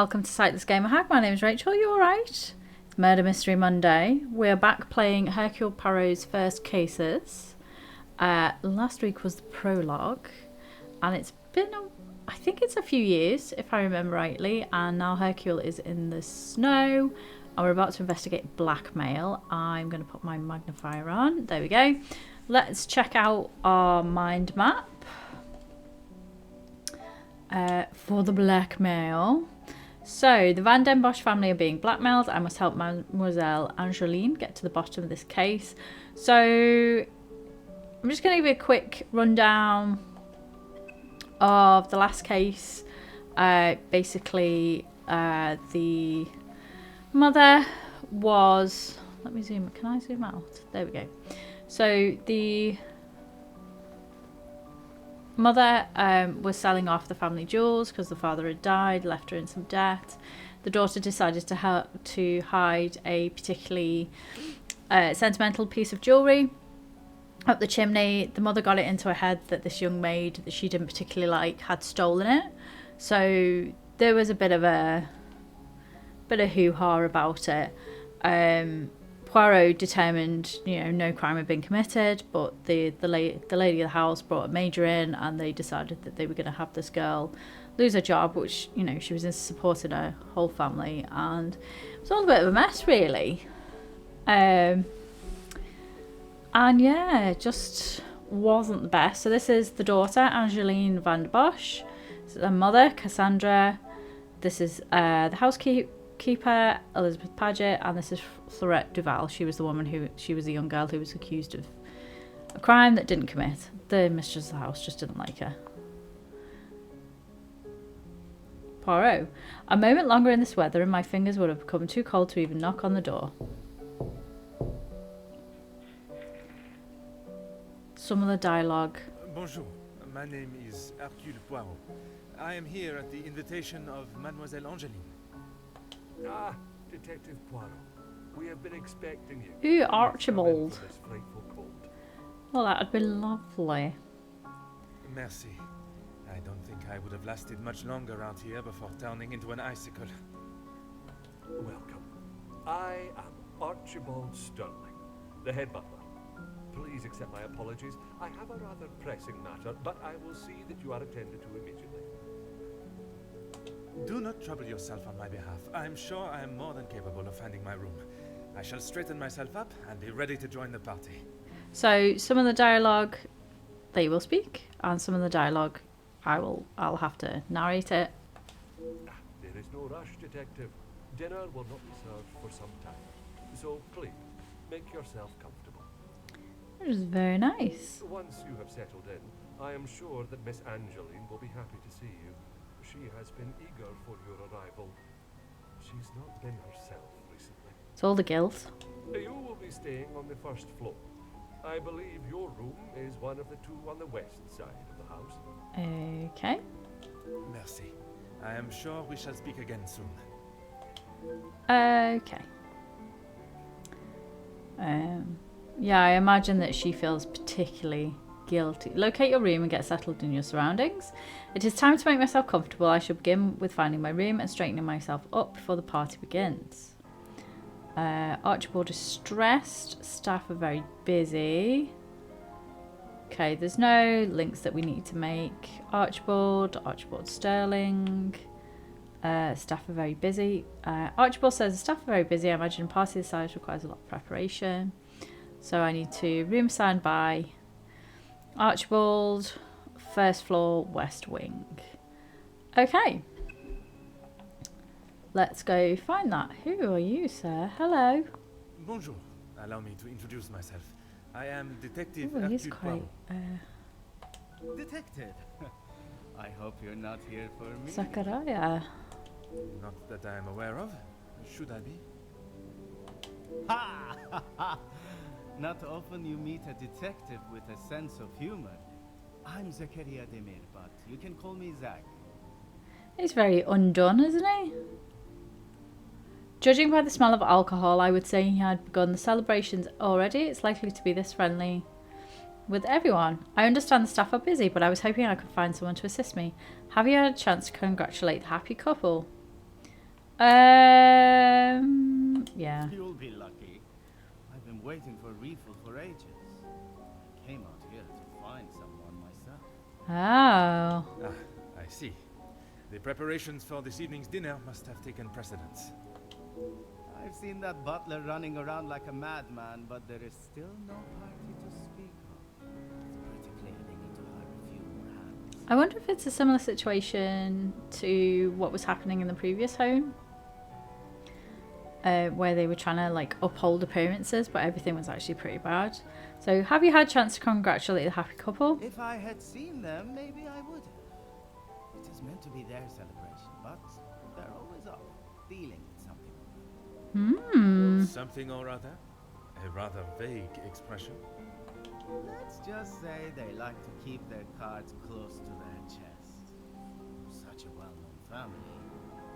welcome to Sight This Game of Hack. My name is Rachel. You alright? It's Murder Mystery Monday. We're back playing Hercule Poirot's first cases. Last week was the prologue, and it's been, I think it's a few years, if I remember rightly, and now Hercule is in the snow, and we're about to investigate blackmail. I'm going to put my magnifier on. There we go. Let's check out our mind map. For the blackmail. So, the Van Den Bosch family are being blackmailed. I must help Mademoiselle Angeline get to the bottom of this case. So, I'm just going to give you a quick rundown of the last case. Basically, the mother was... Let me zoom. Can I zoom out? There we go. So, the... mother was selling off the family jewels because the father had died, left her in some debt. The daughter decided to hide a particularly sentimental piece of jewellery up the chimney. The mother got it into her head that this young maid that she didn't particularly like had stolen it. So there was a bit of hoo-ha about it. Poirot determined, no crime had been committed, but the lady of the house brought a major in, and they decided that they were going to have this girl lose her job, which, she was supporting her whole family, and it was all a bit of a mess, really. And yeah, it just wasn't the best. So this is the daughter, Angeline van der Bosch. This is her mother, Casandra. This is the housekeeper, Elizabeth Paget, and this is Florette Duval. She was the young girl who was accused of a crime that didn't commit. The mistress of the house just didn't like her. Poirot. A moment longer in this weather and my fingers would have become too cold to even knock on the door. Some of the dialogue. Bonjour, my name is Hercule Poirot. I am here at the invitation of Mademoiselle Angeline. Ah, Detective Poirot. We have been expecting you. Ooh, Archibald. Well, that'd be lovely. Merci. I don't think I would have lasted much longer out here before turning into an icicle. Welcome. I am Archibald Sterling, the head butler. Please accept my apologies. I have a rather pressing matter, but I will see that you are attended to immediately. Do not trouble yourself on my behalf. I'm sure I am more than capable of finding my room. I shall straighten myself up and be ready to join the party. So some of the dialogue they will speak, and some of the dialogue I'll have to narrate it. There is no rush, Detective. Dinner will not be served for some time. So please, make yourself comfortable. It was very nice. Once you have settled in, I am sure that Miss Angeline will be happy to see you. She has been eager for your arrival. She's not been herself recently. It's all the guilt. You will be staying on the first floor. I believe your room is one of the two on the west side of the house. Okay. Merci. I am sure we shall speak again soon. Okay. Yeah, I imagine that she feels particularly guilty. Locate your room and get settled in your surroundings. It is time to make myself comfortable. I should begin with finding my room and straightening myself up before the party begins. Archibald is stressed. Staff are very busy. Okay, there's no links that we need to make. Archibald Sterling. Staff are very busy. Archibald says the staff are very busy. I imagine a party this size requires a lot of preparation. So I need to room assigned by Archibald, first floor, west wing. Okay. Let's go find that. Who are you, sir? Hello. Bonjour. Allow me to introduce myself. I am Detective He's Hercule quite Poirot. Detective. I hope you're not here for me. Zachariah. Not that I am aware of. Should I be? Ha! Not often you meet a detective with a sense of humor. I'm Zachariah Demir, but you can call me Zach. He's very undone, isn't he? Judging by the smell of alcohol, I would say he had begun the celebrations already. It's likely to be this friendly with everyone. I understand the staff are busy, but I was hoping I could find someone to assist me. Have you had a chance to congratulate the happy couple? Yeah. You'll be lucky. I've been waiting for a refill for ages. I came out here to find someone myself. Oh. Ah, I see. The preparations for this evening's dinner must have taken precedence. I've seen that butler running around like a madman, but there is still no party to speak of. It's pretty clear they need to hire a few more hands. I wonder if it's a similar situation to what was happening in the previous home. Where they were trying to like uphold appearances, but everything was actually pretty bad. So have you had a chance to congratulate the happy couple? If I had seen them, maybe I would have. It is meant to be their celebration, but they're always off, dealing with something or other. Something or other? A rather vague expression. Let's just say they like to keep their cards close to their chest. Such a well-known family.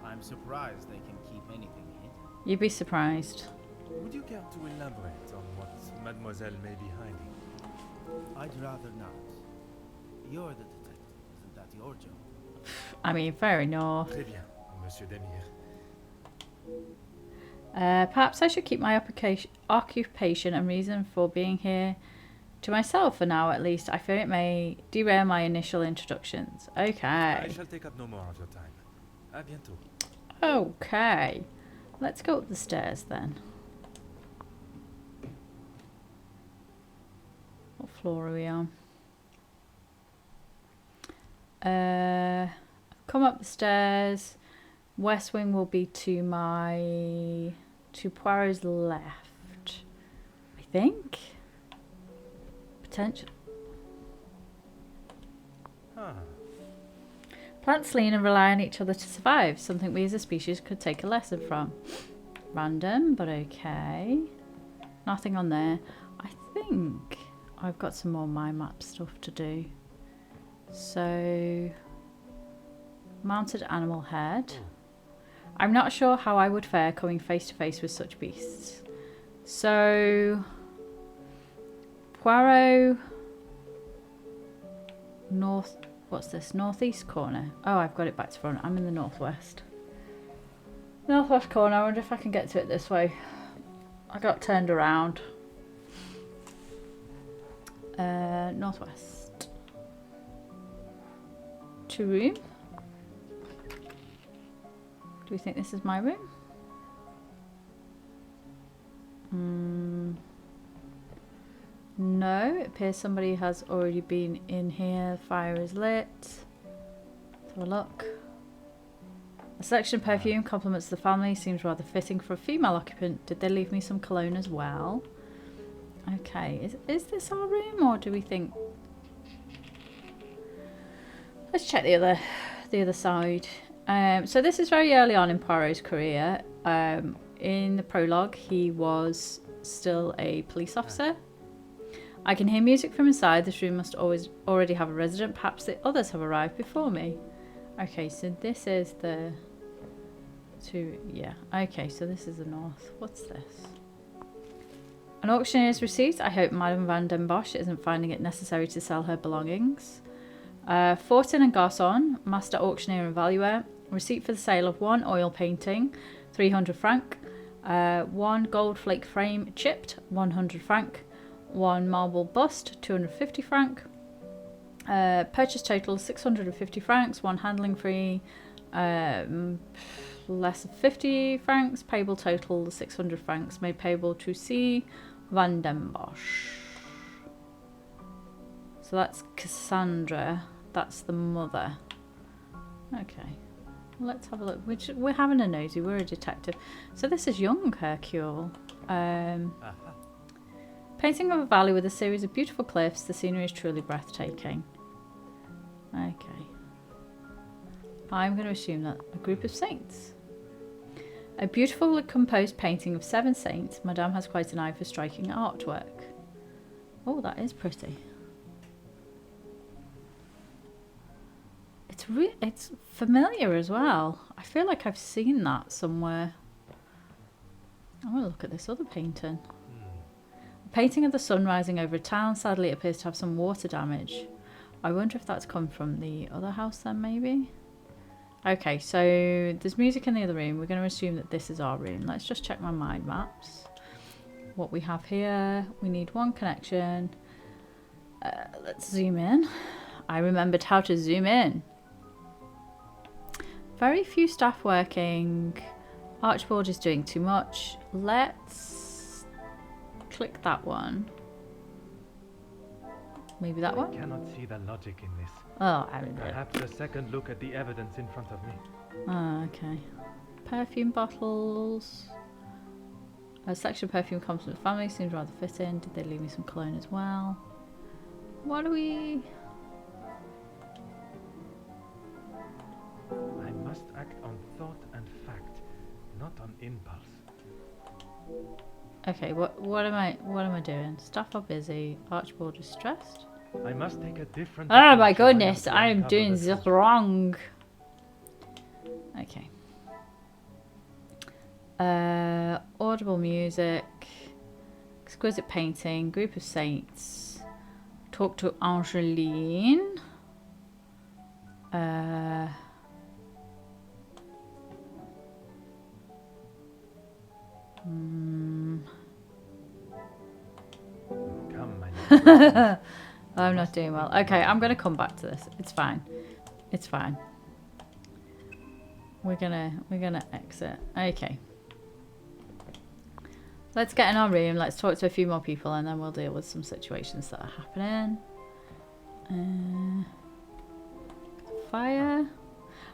I'm surprised they can keep anything hidden. You'd be surprised. Would you care to elaborate on what Mademoiselle may be hiding? I'd rather not. You're the detective, isn't that your job? I mean, fair enough. Très bien, Monsieur Demir. Perhaps I should keep my occupation and reason for being here to myself for now, at least. I fear it may derail my initial introductions. Okay. I shall take up no more of your time. À bientôt. Okay. Let's go up the stairs then. What floor are we on? Come up the stairs. West wing will be to Poirot's left, I think. Potential. Ah, Plants lean and rely on each other to survive, something we as a species could take a lesson from. Random, but okay. Nothing on there. I think I've got some more mind map stuff to do. So, mounted animal head. I'm not sure how I would fare coming face to face with such beasts. So, Poirot, north. What's this? Northeast corner. Oh, I've got it back to front. I'm in the northwest. Northwest corner. I wonder if I can get to it this way. I got turned around. Northwest. 2 room. Do we think this is my room? No, it appears somebody has already been in here. Fire is lit. Let's have a look. A selection of perfume compliments the family. Seems rather fitting for a female occupant. Did they leave me some cologne as well? Okay, is this our room, or do we think... Let's check the other side. So this is very early on in Poirot's career. In the prologue, he was still a police officer. I can hear music from inside. This room must already have a resident. Perhaps the others have arrived before me. Okay, so this is the... Yeah, okay, so this is the north. What's this? An auctioneer's receipt. I hope Madame Van den Bosch isn't finding it necessary to sell her belongings. Fortin and Garçon, master auctioneer and valuer. Receipt for the sale of 1 oil painting, 300 franc. 1 gold flake frame chipped, 100 franc. 1 marble bust, 250 franc. Purchase total 650 francs. 1 handling fee, less than 50 francs. Payable total 600 francs. Made payable to C. Van den Bosch. So that's Casandra. That's the mother. Okay. Let's have a look. We're having a nosy. We're a detective. So this is young Hercule. Painting of a valley with a series of beautiful cliffs. The scenery is truly breathtaking. Okay. I'm going to assume that a group of saints. A beautifully composed painting of 7 saints. Madame has quite an eye for striking artwork. Oh, that is pretty. It's familiar as well. I feel like I've seen that somewhere. I want to look at this other painting. A painting of the sun rising over a town. Sadly, it appears to have some water damage. I wonder if that's come from the other house then, maybe? Okay, so there's music in the other room. We're going to assume that this is our room. Let's just check my mind maps. What we have here, we need one connection. Let's zoom in. I remembered how to zoom in. Very few staff working. Archibald is doing too much. Let's click that one. Maybe that one? I cannot see the logic in this. Oh, I remember. Perhaps a second look at the evidence in front of me. Oh, okay. Perfume bottles. A section of perfume comes from the family. Seems rather fitting. Did they leave me some cologne as well? What do we... I must act on thought and fact, not on impulse. Okay, what am I doing? Staff are busy. Archibald is stressed. I must take a different Oh my approach if I am goodness, to I am uncover doing the this truth. wrong. Okay. Audible music. Exquisite painting. Group of saints. Talk to Angeline. Come, my little I'm not doing well. Okay, I'm gonna come back to this. It's fine. It's fine. We're gonna exit. Okay. Let's get in our room. Let's talk to a few more people, and then we'll deal with some situations that are happening. Fire.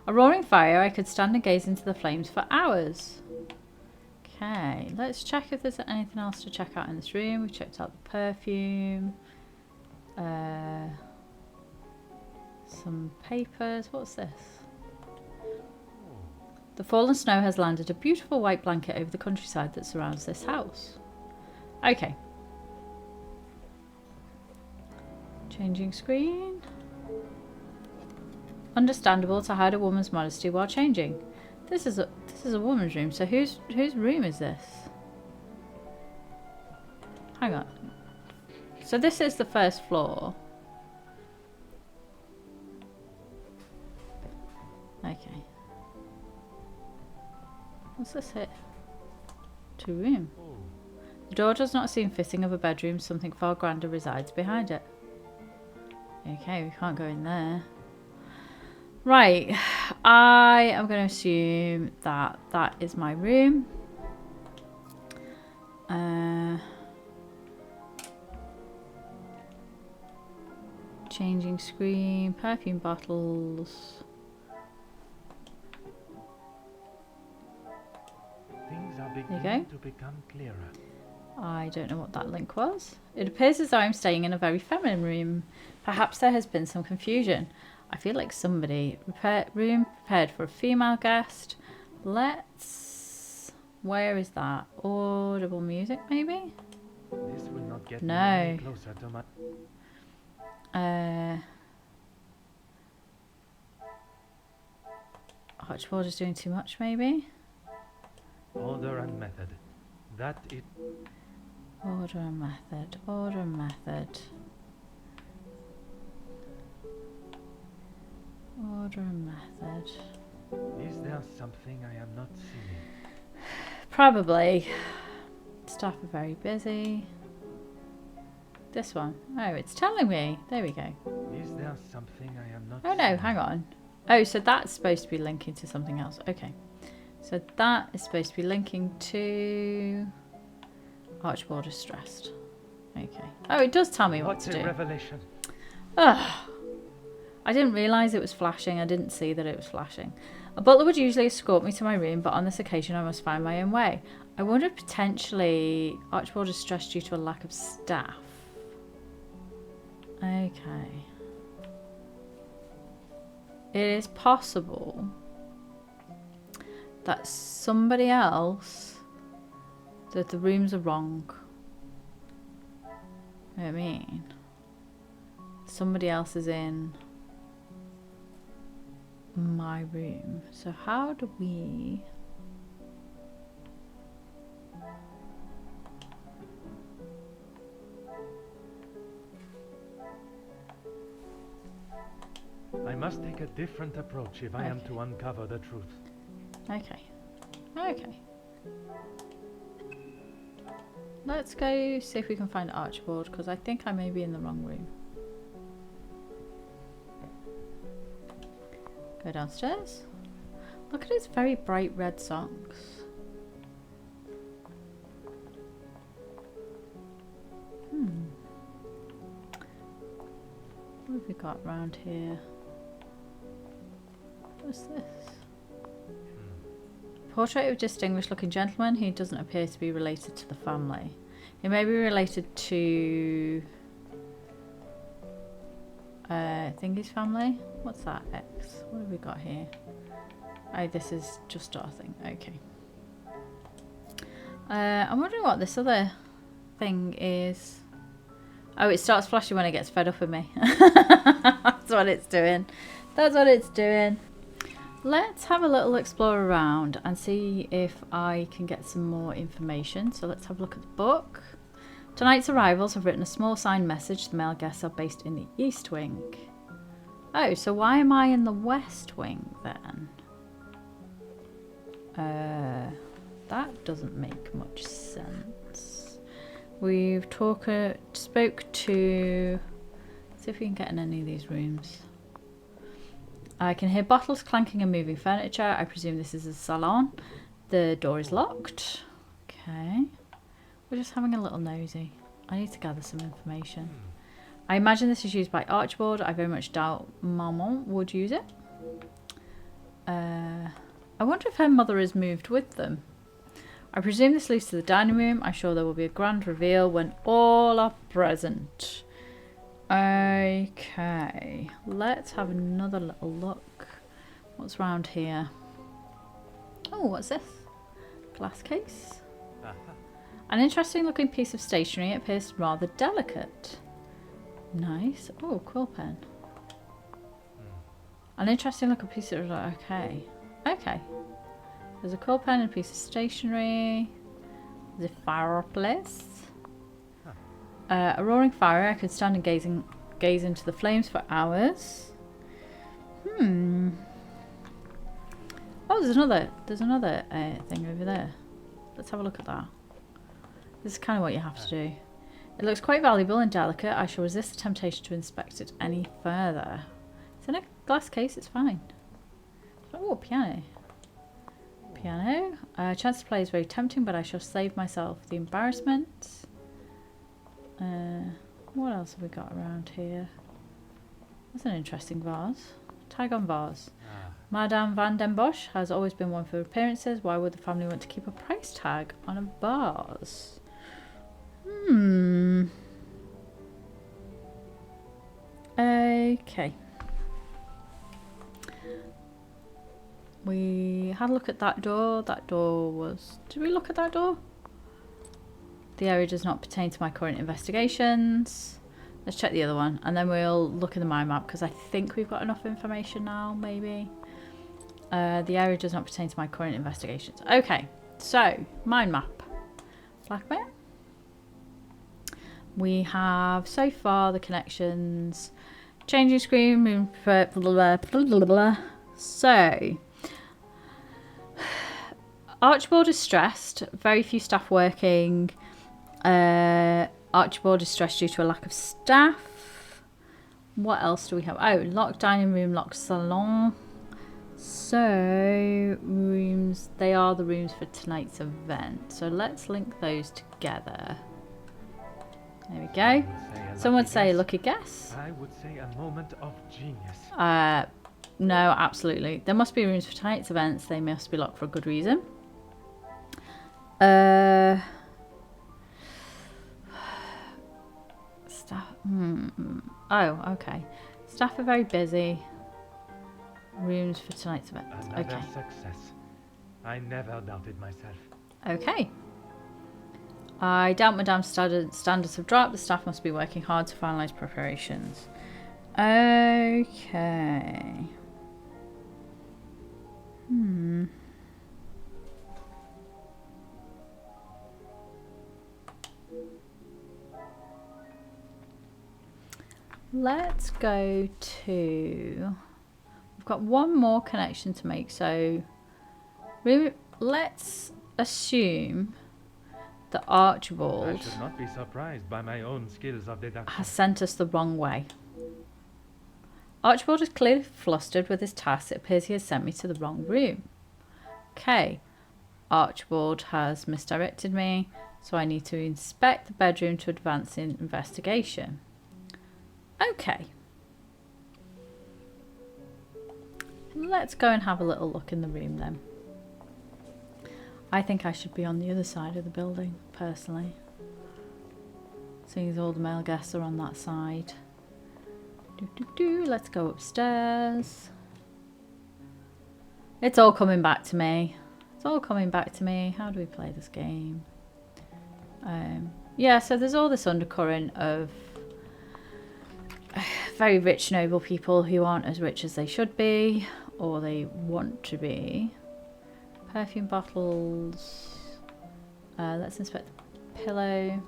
A roaring fire. I could stand and gaze into the flames for hours. Okay, let's check if there's anything else to check out in this room. We checked out the perfume. Some papers. What's this? The fallen snow has landed a beautiful white blanket over the countryside that surrounds this house. Okay. Changing screen. Understandable to hide a woman's modesty while changing. This is a woman's room, so whose room is this? Hang on. So this is the first floor. Okay. What's this here? To room. The door does not seem fitting of a bedroom. Something far grander resides behind it. Okay, we can't go in there. Right. I am going to assume that that is my room. Changing screen. Perfume bottles. Things are you beginning go. to become clearer. I don't know what that link was. It appears as though I'm staying in a very feminine room. Perhaps there has been some confusion. I feel like somebody room prepared for a female guest. Let's... Where is that? Audible music, maybe? This will not get me No. any closer to my... Archibald is doing too much, maybe? Order and method. That it... Order and method. Order and method. Order and method. Is there something I am not seeing? Probably. Staff are very busy. This one. Oh, it's telling me. There we go. Is there something I am not Oh no, hang on. Oh, so that's supposed to be linking to something else. Okay. So that is supposed to be linking to... Archibald is stressed. Okay. Oh, it does tell me what to a do. revelation. Ugh. I didn't realise it was flashing. I didn't see that it was flashing. A butler would usually escort me to my room, but on this occasion I must find my own way. I wonder if potentially Archibald is stressed due to a lack of staff. Okay. It is possible that somebody else, that the rooms are wrong. You know what I mean? Somebody else is in my room. So how do we... I must take a different approach if I am to uncover the truth. Okay. Okay. Let's go see if we can find Archibald, because I think I may be in the wrong room. Go downstairs. Look at his very bright red socks. What have we got around here? What's this? Portrait of a distinguished looking gentleman who doesn't appear to be related to the family. He may be related to Thingy's family. What's that? X. What have we got here? Oh, this is just our thing. Okay. I'm wondering what this other thing is. Oh, it starts flashing when it gets fed up with me. That's what it's doing. That's what it's doing. Let's have a little explore around and see if I can get some more information. So let's have a look at the book. Tonight's arrivals have written a small signed message. The male guests are based in the East Wing. Oh, so why am I in the West Wing then? That doesn't make much sense. We've spoke to... Let's see if we can get in any of these rooms. I can hear bottles clanking and moving furniture. I presume this is a salon. The door is locked. Okay. We're just having a little nosy. I need to gather some information. I imagine this is used by Archibald. I very much doubt Maman would use it. I wonder if her mother has moved with them. I presume this leads to the dining room. I'm sure there will be a grand reveal when all are present. Okay, let's have another little look. What's round here? Oh, what's this? Glass case. An interesting looking piece of stationery. It appears rather delicate. Nice. Oh, quill pen. An interesting looking piece of... Okay. Okay. There's a quill pen and a piece of stationery. There's a fireplace. A roaring fire. I could stand and gaze into the flames for hours. Oh, there's another thing over there. Let's have a look at that. This is kind of what you have to do. It looks quite valuable and delicate. I shall resist the temptation to inspect it any further. It's in a glass case. It's fine. Oh, piano. Piano. Chance to play is very tempting, but I shall save myself the embarrassment. What else have we got around here? That's an interesting vase. Tag on vase. Madame Van den Bosch has always been one for appearances. Why would the family want to keep a price tag on a vase? Okay. We had a look at that door. That door was... Did we look at that door? The area does not pertain to my current investigations. Let's check the other one. And then we'll look in the mind map because I think we've got enough information now, maybe. The area does not pertain to my current investigations. Okay, so, mind map. Blackmail. We have, so far, the connections. Changing screen. Blah, blah, blah, blah, blah, blah. So... Archibald is stressed. Very few staff working. Archibald is stressed due to a lack of staff. What else do we have? Oh, locked dining room, locked salon. So, rooms. They are the rooms for tonight's event. So let's link those together. There we go. Some would say a lucky guess. I would say a moment of genius. No, absolutely. There must be rooms for tonight's events. They must be locked for a good reason. Staff. Oh, okay. Staff are very busy. Rooms for tonight's event. Another success. I never doubted myself. Okay. I doubt Madame's standards have dropped. The staff must be working hard to finalise preparations. Okay. Let's go to We've got one more connection to make, so let's assume that I Archibald should not be surprised by my own skills of deduction. has sent us the wrong way. Archibald is clearly flustered with his task. It appears he has sent me to the wrong room. Okay. Archibald has misdirected me, so I need to inspect the bedroom to advance in investigation. Okay. Let's go and have a little look in the room then. I think I should be on the other side of the building, personally. Seeing as all the male guests are on that side. Let's go upstairs. It's all coming back to me. It's all coming back to me. How do we play this game? Yeah, so there's all this undercurrent of very rich, noble people who aren't as rich as they should be, or they want to be. Perfume bottles. Let's inspect the pillow.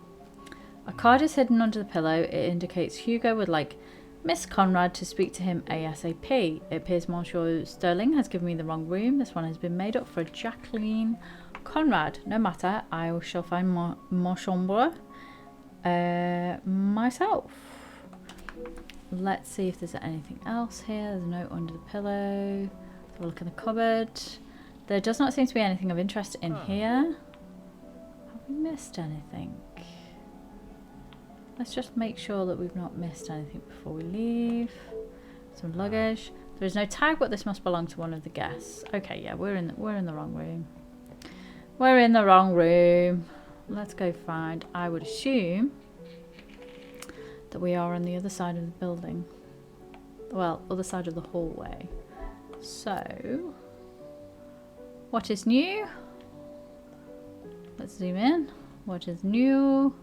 A card is hidden under the pillow. It indicates Hugo would like Miss Conrad to speak to him ASAP. It appears Monsieur Sterling has given me the wrong room. This one has been made up for Jacqueline Conrad. No matter, I shall find my chambre myself. Let's see if there's anything else here. There's a note under the pillow. Let's have a look in the cupboard. There does not seem to be anything of interest in here. Have we missed anything? Let's just make sure that we've not missed anything before we leave. Some luggage. There is no tag, but this must belong to one of the guests. Okay, yeah, we're in the wrong room. We're in the wrong room. Let's go find. I would assume that we are on the other side of the building. Well, other side of the hallway. So, what is new? Let's zoom in. What is new?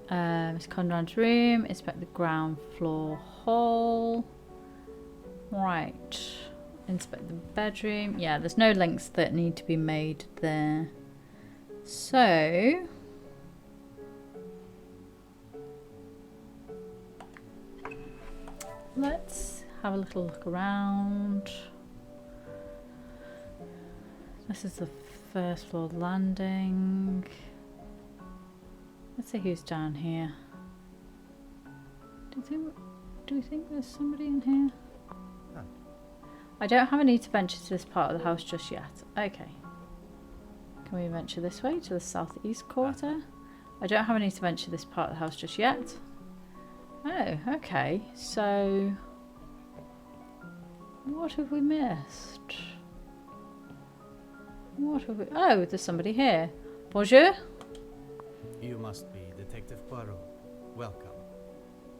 Miss Conrad's room. Inspect the ground floor hall. Right. Inspect the bedroom. Yeah, there's no links that need to be made there. So, let's have a little look around. This is the first floor landing. Let's see who's down here. Do you think there's somebody in here? No. I don't have a need to venture to this part of the house just yet. Okay. Can we venture this way to the southeast quarter? I don't have a need to venture this part of the house just yet. Oh, okay. So, what have we missed? What have we... Oh, there's somebody here. Bonjour. You must be Detective Poirot. Welcome.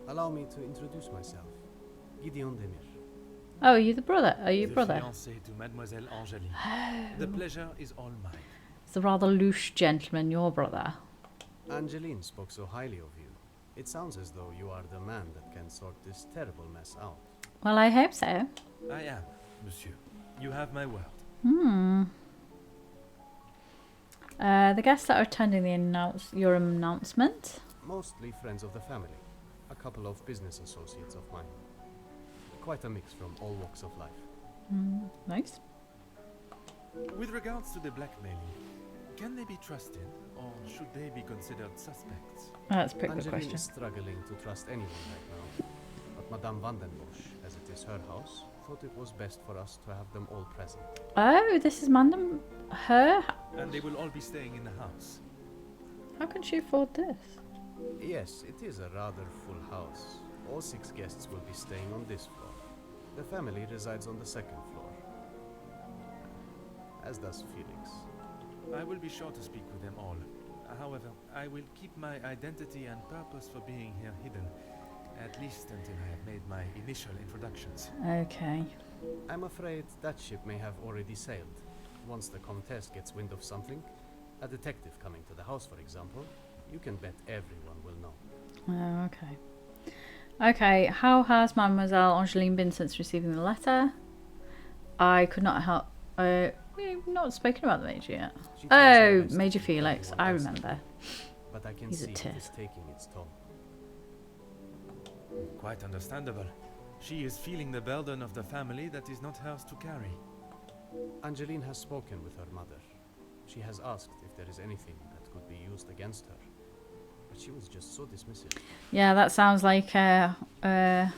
Allow me to introduce myself. Gideon Demir. Oh, are you the brother? Are you The brother? fiancé to Mademoiselle Angéline. Oh. The pleasure is all mine. It's the rather louche gentleman, your brother. Angeline spoke so highly of you. It sounds as though you are the man that can sort this terrible mess out. Well, I hope so. I am, monsieur. You have my word. The guests that are attending your announcement. Mostly friends of the family. A couple of business associates of mine. Quite a mix from all walks of life. Nice. With regards to the blackmailing, can they be trusted, or should they be considered suspects? That's a pretty good Angeline question. is struggling to trust anyone right now. But Madame van den Bosch, as it is her house, thought it was best for us to have them all present. Oh, this is her? And they will all be staying in the house. How can she afford this? Yes, it is a rather full house. All 6 guests will be staying on this floor. The family resides on the 2nd floor. As does Felix. I will be sure to speak with them all. However, I will keep my identity and purpose for being here hidden, at least until I have made my initial introductions. Okay. I'm afraid that ship may have already sailed. Once the Comtesse gets wind of something, a detective coming to the house, for example, you can bet everyone will know. Oh, okay. Okay, how has Mademoiselle Angéline been since receiving the letter? I could not help... we've not spoken about the Major yet. She tries her Oh, best to Major keep Felix, everyone I else remember. happy, but I can He's a see it tiff. is taking its toll. Quite understandable. She is feeling the burden of the family that is not hers to carry. Angeline has spoken with her mother. She has asked if there is anything that could be used against her. But she was just so dismissive. Yeah, that sounds like And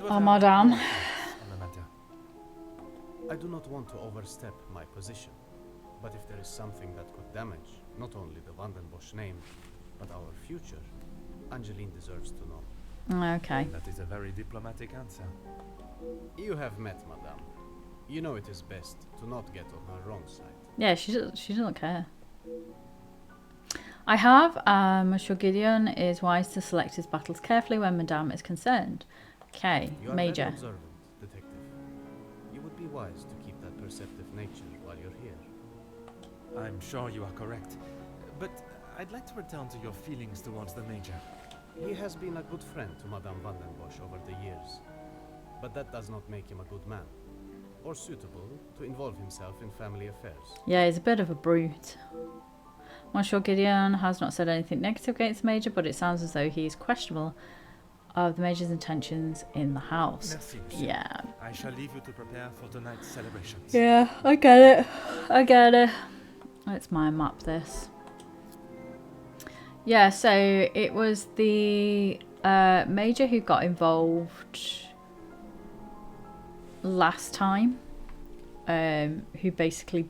what Oh, are madame. your thoughts on the matter? I do not want to overstep my position, but if there is something that could damage not only the Van den Bosch name, but our future, Angeline deserves to know. Okay. That is a very diplomatic answer. You have met Madame. You know it is best to not get on her wrong side. Yeah, she doesn't care. I have. Monsieur Gideon is wise to select his battles carefully when Madame is concerned. Okay, You are Major. very observant, Detective. You would be wise to keep that perceptive nature while you're here. I'm sure you are correct. But I'd like to return to your feelings towards the Major. He has been a good friend to Madame Van den Bosch over the years. But that does not make him a good man, or suitable to involve himself in family affairs. Yeah, he's a bit of a brute. Monsieur Gideon has not said anything negative against the Major, but it sounds as though he is questionable of the Major's intentions in the house. Merci, monsieur. Yeah. I shall leave you to prepare for tonight's celebrations. Yeah, I get it. I get it. Let's mind map this. Yeah, so it was the Major who got involved last time, who basically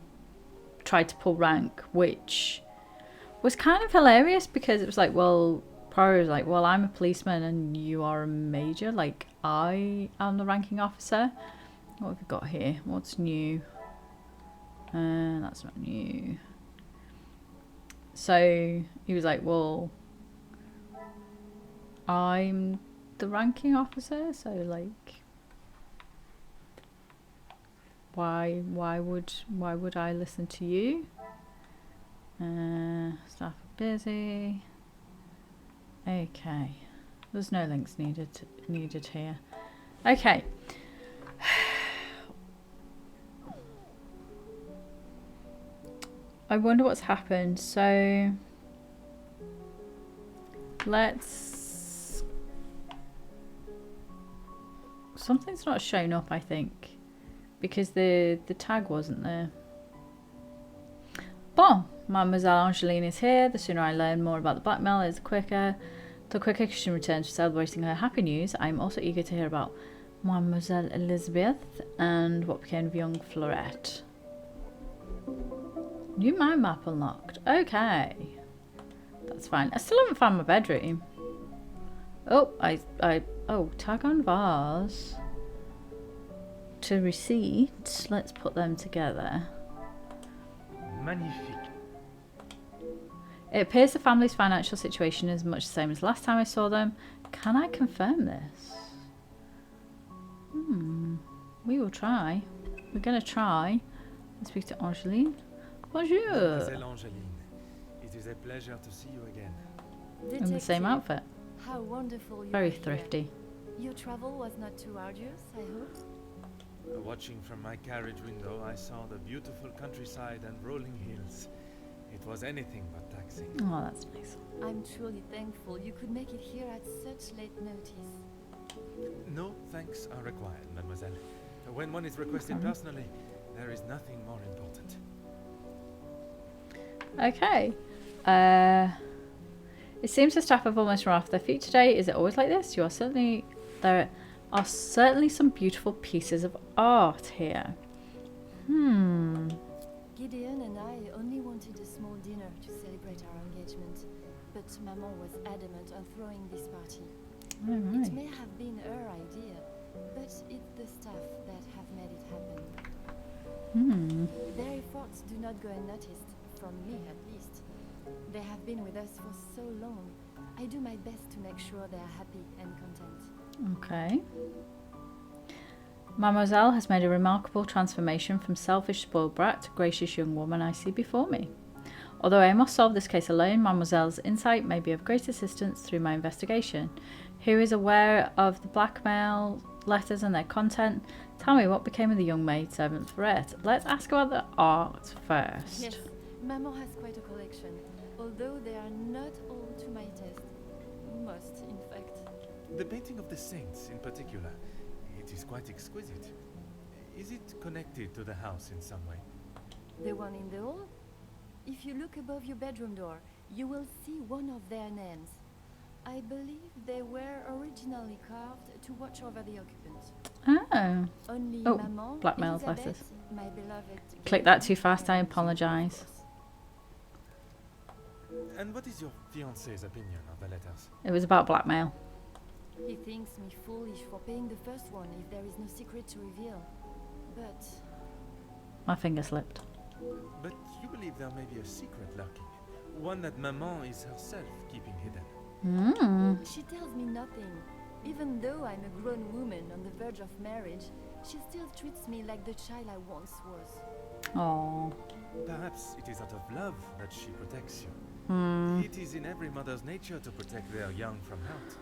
tried to pull rank, which was kind of hilarious because it was like, well, Poirot was like, well, I'm a policeman and you are a Major, like I am the ranking officer. What have we got here? What's new? That's not new. So he was like, well, I'm the ranking officer, so like why would I listen to you? Staff are busy. Okay. There's no links needed here. Okay. I wonder what's happened. So let's... Something's not shown up, I think, because the tag wasn't there. Bon, Mademoiselle Angeline is here. The sooner I learn more about the blackmail, the quicker she returns to celebrating her happy news. I'm also eager to hear about Mademoiselle Elizabeth and what became of young Florette. New mind map unlocked. Okay. That's fine. I still haven't found my bedroom. Oh, oh, tag on vase. To receipt. Let's put them together. Magnifique. It appears the family's financial situation is much the same as last time I saw them. Can I confirm this? We will try. We're going to try. Let's speak to Angeline. Bonjour. Mademoiselle Angeline, it is a pleasure to see you again. In the same outfit. How wonderful you Very are here. thrifty. Your travel was not too arduous, I hope? Watching from my carriage window, I saw the beautiful countryside and rolling hills. It was anything but taxing. Oh, that's nice. I'm truly thankful you could make it here at such late notice. No thanks are required, mademoiselle. When one is requested personally, there is nothing more important. Okay. It seems the staff have almost run off their feet today. Is it always like this? There are certainly some beautiful pieces of art here. Gideon and I only wanted a small dinner to celebrate our engagement, but Maman was adamant on throwing this party. All right. It may have been her idea, but it's the staff that have made it happen. Their efforts do not go unnoticed, from me at least. They have been with us for so long. I do my best to make sure they are happy and content. Okay. Mademoiselle has made a remarkable transformation from selfish spoiled brat to gracious young woman I see before me. Although I must solve this case alone, Mademoiselle's insight may be of great assistance through my investigation. Who is aware of the blackmail letters and their content? Tell me what became of the young maidservant Florette. Let's ask about the art first. Yes, Maman has quite a collection, although they are not all to my taste. Most, in fact. The painting of the saints in particular. It is quite exquisite. Is it connected to the house in some way? The one in the hall? If you look above your bedroom door, you will see one of their names. I believe they were originally carved to watch over the occupants. Oh. Only Oh, Maman, blackmail, bless Elizabeth, us. my beloved... Click that too fast, I apologise. And what is your fiancé's opinion of the letters? It was about blackmail. He thinks me foolish for paying the first one if there is no secret to reveal. But My finger slipped. But you believe there may be a secret lurking. One that Maman is herself keeping hidden. she tells me nothing. Even though I'm a grown woman on the verge of marriage, she still treats me like the child I once was. Oh. Perhaps it is out of love that she protects you. It is in every mother's nature to protect their young from hurt.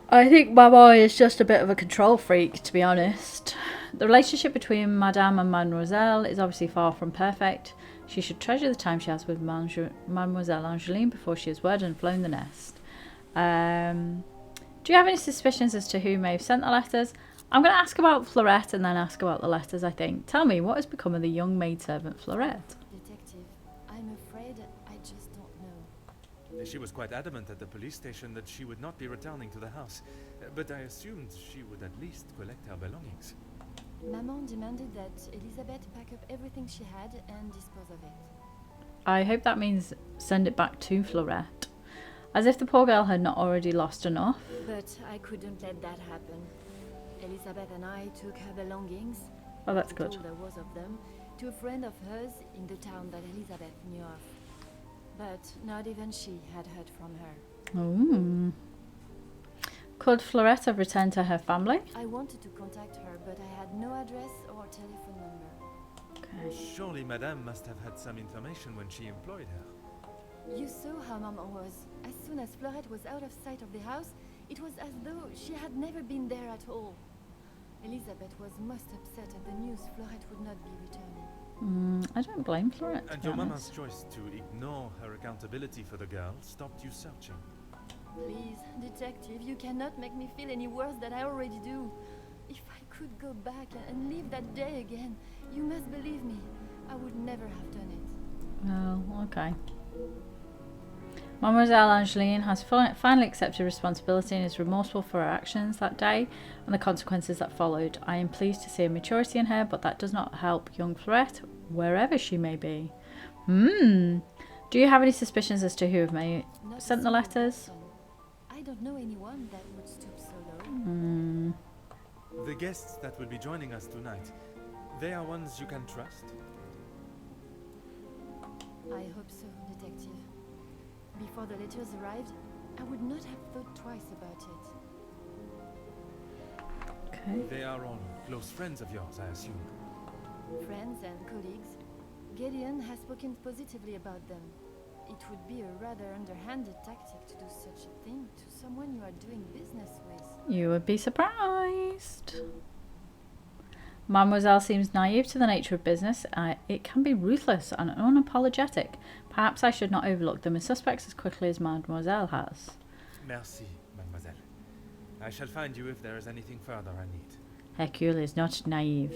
I think Mama is just a bit of a control freak, to be honest. The relationship between Madame and Mademoiselle is obviously far from perfect. She should treasure the time she has with Mademoiselle Angeline before she has worded and flown the nest. Do you have any suspicions as to who may have sent the letters? I'm going to ask about Fleurette and then ask about the letters, I think. Tell me, what has become of the young maidservant Fleurette? Detective, I'm afraid I just don't know. She was quite adamant at the police station that she would not be returning to the house, but I assumed she would at least collect her belongings. Maman demanded that Elizabeth pack up everything she had and dispose of it. I hope that means send it back to Fleurette. As if the poor girl had not already lost enough. But I couldn't let that happen. Elizabeth and I took her belongings, Oh, that's good. all there was of them, to a friend of hers in the town that Elizabeth knew of. But not even she had heard from her. Ooh. Could Fleurette have returned to her family? I wanted to contact her, but I had no address or telephone number. Okay. Surely Madame must have had some information when she employed her. You saw how Maman was. As soon as Fleurette was out of sight of the house, it was as though she had never been there at all. Elizabeth was most upset at the news Fleurette would not be returning. I don't blame Fleurette. And your mama's choice to ignore her accountability for the girl stopped you searching. Please, detective, you cannot make me feel any worse than I already do. If I could go back and live that day again, you must believe me, I would never have done it. Oh, okay. Mademoiselle Angeline has finally accepted responsibility and is remorseful for her actions that day and the consequences that followed. I am pleased to see a maturity in her, but that does not help young Fleurette, wherever she may be. Do you have any suspicions as to who may Not a sent the single letters? person. I don't know anyone that would stoop so low. The guests that will be joining us tonight, they are ones you can trust? I hope so, detective. Before the letters arrived, I would not have thought twice about it. Okay. They are all close friends of yours, I assume. Friends and colleagues, Gideon has spoken positively about them. It would be a rather underhanded tactic to do such a thing to someone you are doing business with. You would be surprised. Mademoiselle seems naive to the nature of business. It can be ruthless and unapologetic. Perhaps I should not overlook them as suspects as quickly as Mademoiselle has. Merci, mademoiselle. I shall find you if there is anything further I need. Hercule is not naive.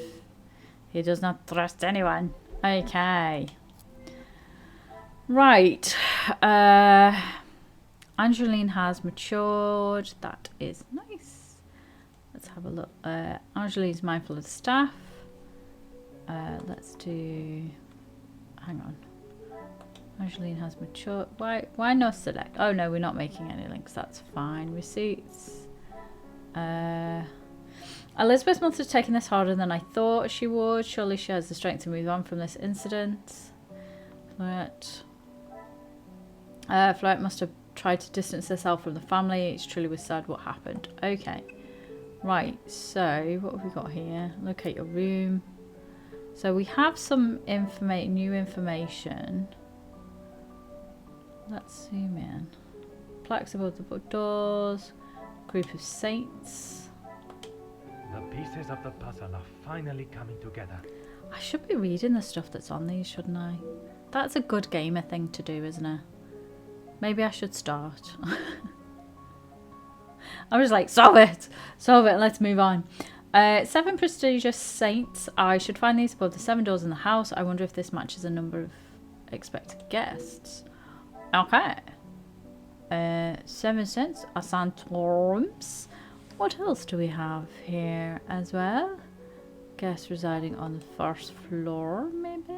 He does not trust anyone. Okay. Right. Angeline has matured. That is nice. Let's have a look. Angeline's mindful of the staff. Let's do... Hang on. Angeline has matured. Why no select? Oh no, we're not making any links. That's fine. Receipts. Elizabeth must have taken this harder than I thought she would. Surely she has the strength to move on from this incident. Fleurette must have tried to distance herself from the family. It's truly was sad what happened. Okay. Right, so what have we got here? Locate your room. So we have some new information. Let's zoom in. Plaques above the book doors. Group of saints. The pieces of the puzzle are finally coming together. I should be reading the stuff that's on these, shouldn't I? That's a good gamer thing to do, isn't it? Maybe I should start. I was like, solve it, let's move on. 7 prestigious saints. I should find these above the 7 doors in the house. I wonder if this matches the number of expected guests. Okay. 7 cents. Asantorums. What else do we have here as well? Guests residing on the first floor, maybe?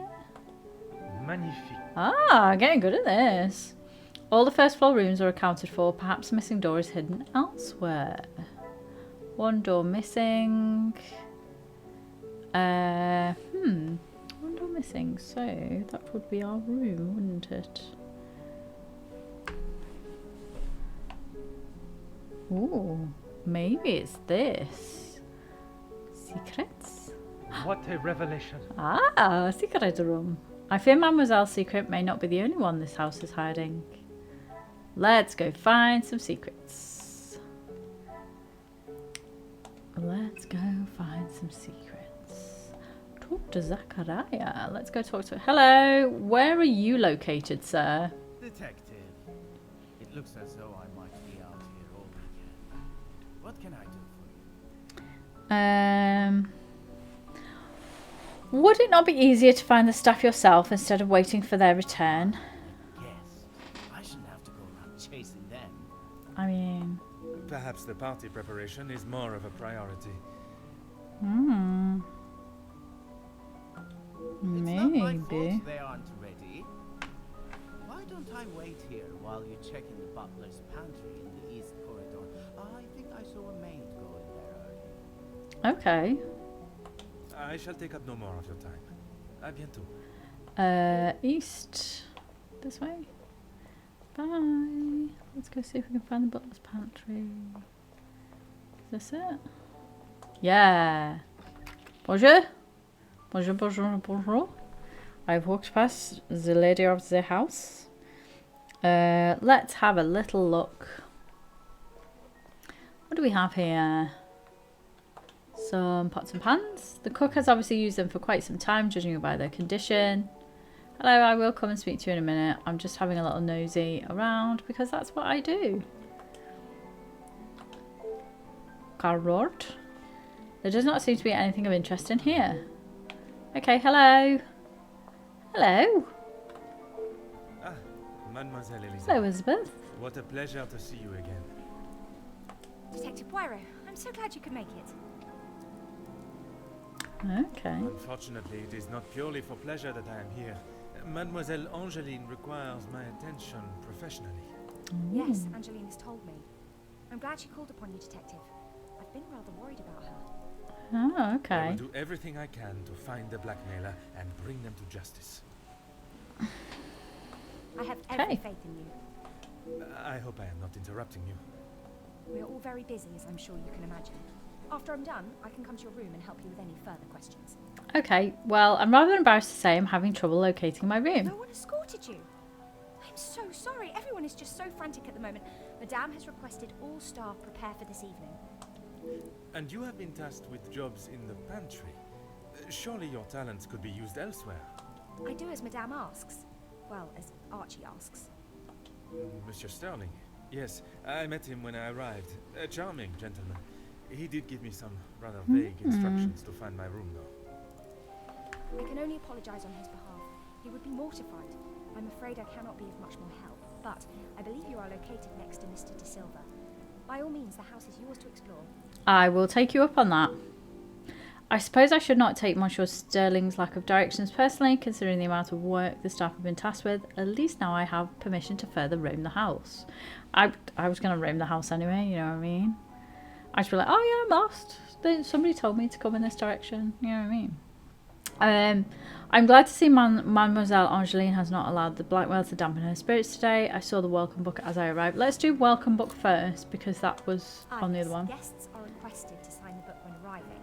Magnifique. Ah, getting good at this. All the first floor rooms are accounted for. Perhaps a missing door is hidden elsewhere. 1 door missing. 1 door missing. So that would be our room, wouldn't it? Ooh, maybe it's this. Secrets? What a revelation. Ah, secret room. I fear Mademoiselle's secret may not be the only one this house is hiding. Let's go find some secrets. Let's go find some secrets. Talk to Zachariah. Let's go talk to... Hello, where are you located, sir? Detective. It looks as though I might be out here all weekend. What can I do for you? Would it not be easier to find the staff yourself instead of waiting for their return? Yes. I shouldn't have to go around chasing them. I mean... Perhaps the party preparation is more of a priority. It's not my Maybe. fault they aren't ready. Why don't I wait here while you check in the butler's pantry in the east corridor? I think I saw a maid go in there earlier. Okay. I shall take up no more of your time. À bientôt. East. This way. Bye. Let's go see if we can find the butler's pantry. Is this it? Yeah. Bonjour. Bonjour, bonjour, bonjour. I've walked past the lady of the house. Let's have a little look. What do we have here? Some pots and pans. The cook has obviously used them for quite some time, judging by their condition. Hello, I will come and speak to you in a minute. I'm just having a little nosy around because that's what I do. Carrot. There does not seem to be anything of interest in here. Okay, hello. Hello. Ah, Mademoiselle Elizabeth. Hello, Elizabeth. What a pleasure to see you again. Detective Poirot, I'm so glad you could make it. Okay. Unfortunately, it is not purely for pleasure that I am here. Mademoiselle Angeline requires my attention professionally. Yes, Angeline has told me. I'm glad she called upon you, Detective. I've been rather worried about her. Oh, I okay. will do everything I can to find the blackmailer and bring them to justice. I have every faith in you. I hope I am not interrupting you. We are all very busy, as I'm sure you can imagine. After I'm done, I can come to your room and help you with any further questions. Okay, well, I'm rather embarrassed to say I'm having trouble locating my room. No one escorted you. I'm so sorry. Everyone is just so frantic at the moment. Madame has requested all staff prepare for this evening. And you have been tasked with jobs in the pantry. Surely your talents could be used elsewhere. I do as Madame asks. Well, as Archie asks. Monsieur Sterling. Yes, I met him when I arrived. A charming gentleman. He did give me some rather vague instructions to find my room, though. I can only apologise on his behalf. He would be mortified. I'm afraid I cannot be of much more help, but I believe you are located next to Mr. De Silva. By all means, the house is yours to explore. I will take you up on that. I suppose I should not take Monsieur Sterling's lack of directions personally, considering the amount of work the staff have been tasked with. At least now I have permission to further roam the house. I was going to roam the house anyway, you know what I mean? I should be like, oh yeah, I'm lost. Somebody told me to come in this direction. You know what I mean? I'm glad to see Mademoiselle Angeline has not allowed the blackmail to dampen her spirits today. I saw the welcome book as I arrived. Let's do welcome book first because that was on the other one. Guests are requested to sign the book when arriving.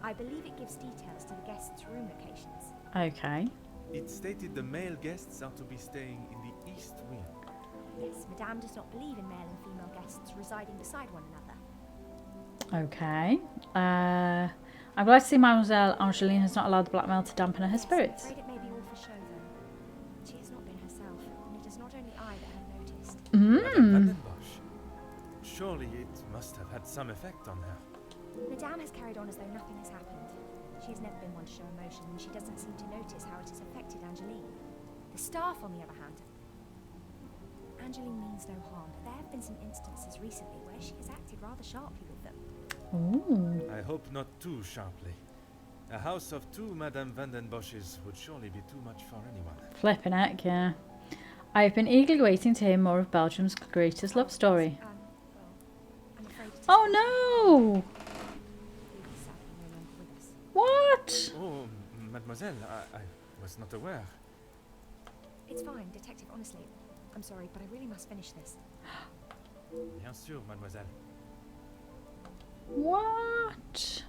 I believe it gives details to the guests' room locations. Okay. It stated the male guests are to be staying in the east wing. Yes, Madame does not believe in male and female guests residing beside one another. Okay. I'm glad to see Mademoiselle Angeline has not allowed the blackmail to dampen her spirits. I'm afraid it may be all for show, though. She has not been herself, and it is not only I that have noticed. Madame Bosch. Surely it must have had some effect on her. Madame has carried on as though nothing has happened. She has never been one to show emotion, and she doesn't seem to notice how it has affected Angeline. The staff, on the other hand, Angeline means no harm, but there have been some instances recently where she has acted rather sharply with them. Ooh. I hope not too sharply. A house of 2 Madame van den Bosches would surely be too much for anyone. Flipping heck, yeah. I have been eagerly waiting to hear more of Belgium's greatest love story. Well, I'm afraid it is Oh no! sadly no longer with us. What? Oh, mademoiselle, I was not aware. It's fine, Detective, honestly. I'm sorry, but I really must finish this. Bien sûr, mademoiselle. What?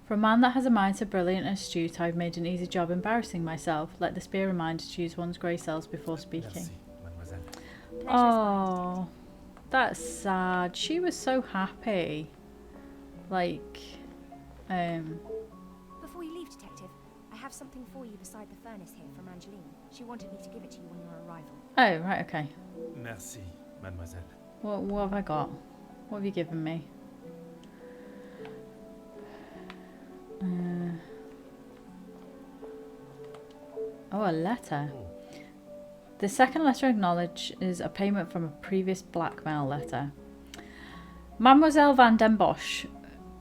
For a man that has a mind so brilliant and astute, I've made an easy job embarrassing myself. Let this be a reminder to use one's grey cells before speaking. Merci, mademoiselle. Pleasure is mine, Oh, that's sad. She was so happy. Like, Before you leave, Detective, I have something for you beside the furnace here from Angeline. She wanted me to give it to you on your arrival. oh, right, okay. Merci, mademoiselle. What have I got? What have you given me? Oh, a letter. Oh, The second letter acknowledges a payment from a previous blackmail letter. Mademoiselle van den Bosch,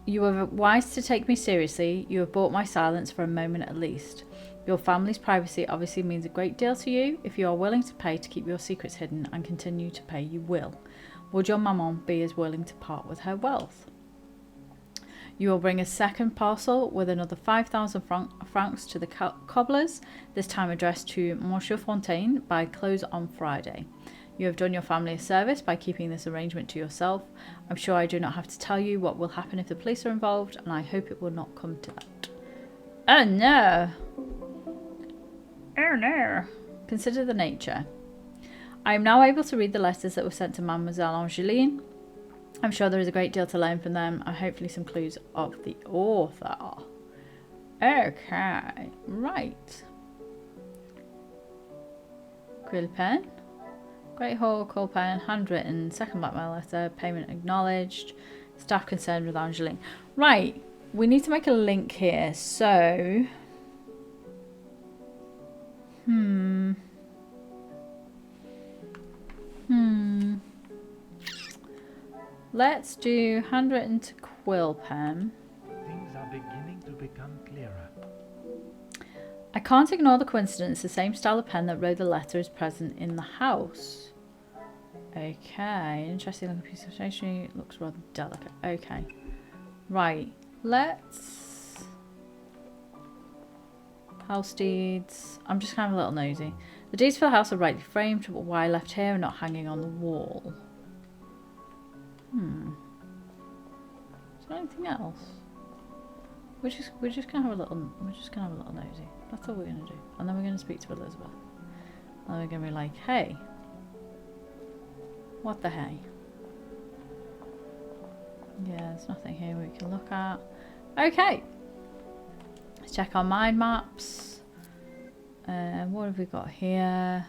you were wise to take me seriously. You have bought my silence for a moment at least. Your family's privacy obviously means a great deal to you. If you are willing to pay to keep your secrets hidden and continue to pay, you will. Would your maman be as willing to part with her wealth? You will bring a second parcel with another 5,000 francs to the cobblers, this time addressed to Monsieur Fontaine by close on Friday. You have done your family a service by keeping this arrangement to yourself. I'm sure I do not have to tell you what will happen if the police are involved, and I hope it will not come to that. Oh no! Oh no! Consider the nature. I am now able to read the letters that were sent to Mademoiselle Angeline. I'm sure there is a great deal to learn from them, and hopefully some clues of the author. Okay, right. Quill pen. Great Hall, quill pen, handwritten, second blackmail letter, payment acknowledged, staff concerned with Angeline. Right, we need to make a link here, so... Let's do handwritten to quill pen. Things are beginning to become clearer. I can't ignore the coincidence. The same style of pen that wrote the letter is present in the house. Okay, interesting looking piece of stationery. It looks rather delicate. Okay, right. Let's... House deeds. I'm just kind of a little nosy. The deeds for the house are rightly framed, but why left here and not hanging on the wall? Is there anything else? We're just gonna have a little nosy. That's all we're gonna do. And then we're gonna speak to Elizabeth. And we're gonna be like, hey, what the hey? Yeah, there's nothing here we can look at. Okay. Let's check our mind maps. What have we got here?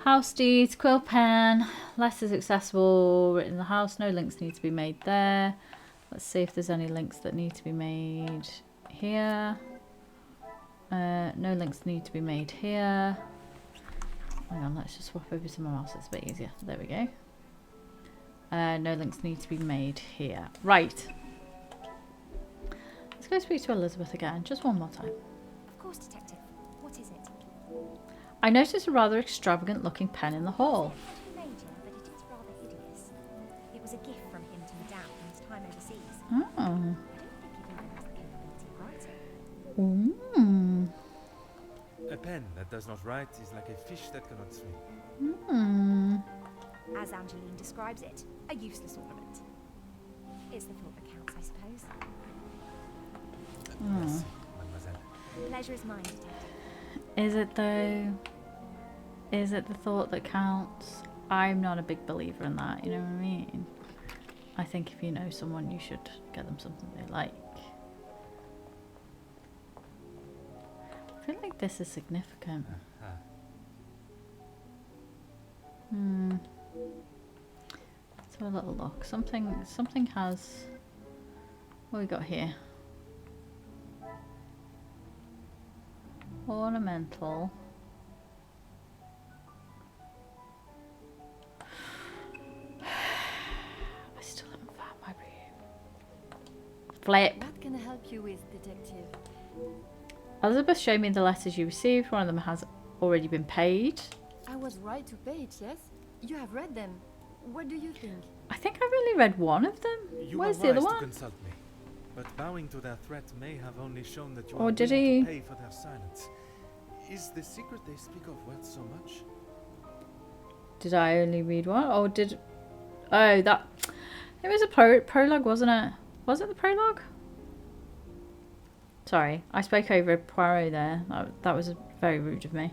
House deeds, quill pen, letters accessible, written in the house, no links need to be made there. Let's see if there's any links that need to be made here. No links need to be made here. Hang on, let's just swap over to my mouse, it's a bit easier. There we go. No links need to be made here. Right. Let's go speak to Elizabeth again, just one more time. Of course, Detective. What is it? I noticed a rather extravagant looking pen in the hall. Major, but it is rather hideous. It was a gift from him to Madame from his time overseas. Oh. I don't think it even has the capability of Ooh. writing. A pen that does not write is like a fish that cannot swim. As Angeline describes it, a useless ornament. It's the thought that counts, I suppose. Merci, mademoiselle. Pleasure is mine, Detective. Is it though? Is it the thought that counts? I'm not a big believer in that, you know what I mean? I think if you know someone, you should get them something they like. I feel like this is significant. Let's have a little look. Something has... What we got here? Ornamental. I still haven't found my room. Flip. What can I help you with, Detective? Elizabeth showed me the letters you received. One of them has already been paid. I was right to pay it, yes? You have read them. What do you think? I think I've only read one of them. You Where's were the other wise to one? consult me, but bowing to their threat may have only shown that you Or are did willing he- to pay for their silence. Is the secret they speak of worth so much? Did I only read one? Or did... Oh, that... It was a prologue, wasn't it? Was it the prologue? Sorry, I spoke over Poirot there. That was very rude of me.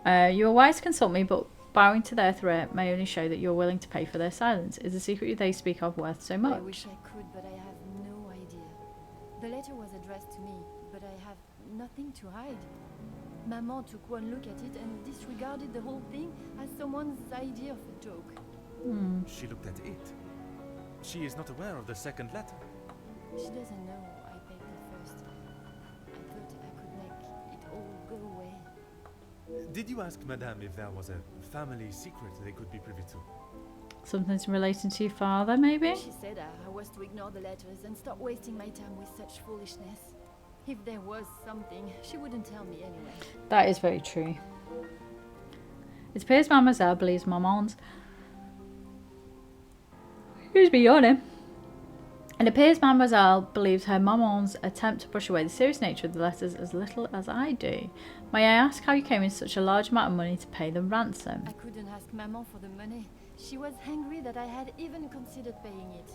You are wise to consult me, but bowing to their threat may only show that you are willing to pay for their silence. Is the secret they speak of worth so much? I wish I could, but I have no idea. The letter was addressed to me, but I have nothing to hide. Maman took one look at it and disregarded the whole thing as someone's idea of a joke. She looked at it. She is not aware of the second letter. She doesn't know I begged her first. I thought I could make it all go away. Did you ask Madame if there was a family secret they could be privy to? Something relating to your father, maybe? She said I was to ignore the letters and stop wasting my time with such foolishness. If there was something, she wouldn't tell me anyway. That is very true. It appears Mademoiselle believes Maman's... Excuse me, yawning. It appears Mademoiselle believes her Maman's attempt to brush away the serious nature of the letters as little as I do. May I ask how you came in such a large amount of money to pay the ransom? I couldn't ask Maman for the money. She was angry that I had even considered paying it.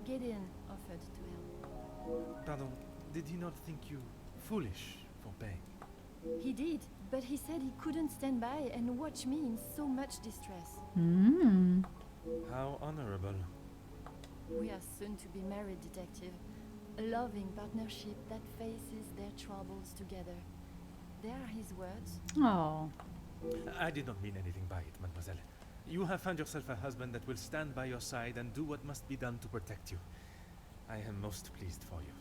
Gideon offered to help. Pardon, did he not think you foolish for paying? He did, but he said he couldn't stand by and watch me in so much distress. How honorable. We are soon to be married, Detective. A loving partnership that faces their troubles together. They are his words. Oh. I did not mean anything by it, mademoiselle. You have found yourself a husband that will stand by your side and do what must be done to protect you. I am most pleased for you.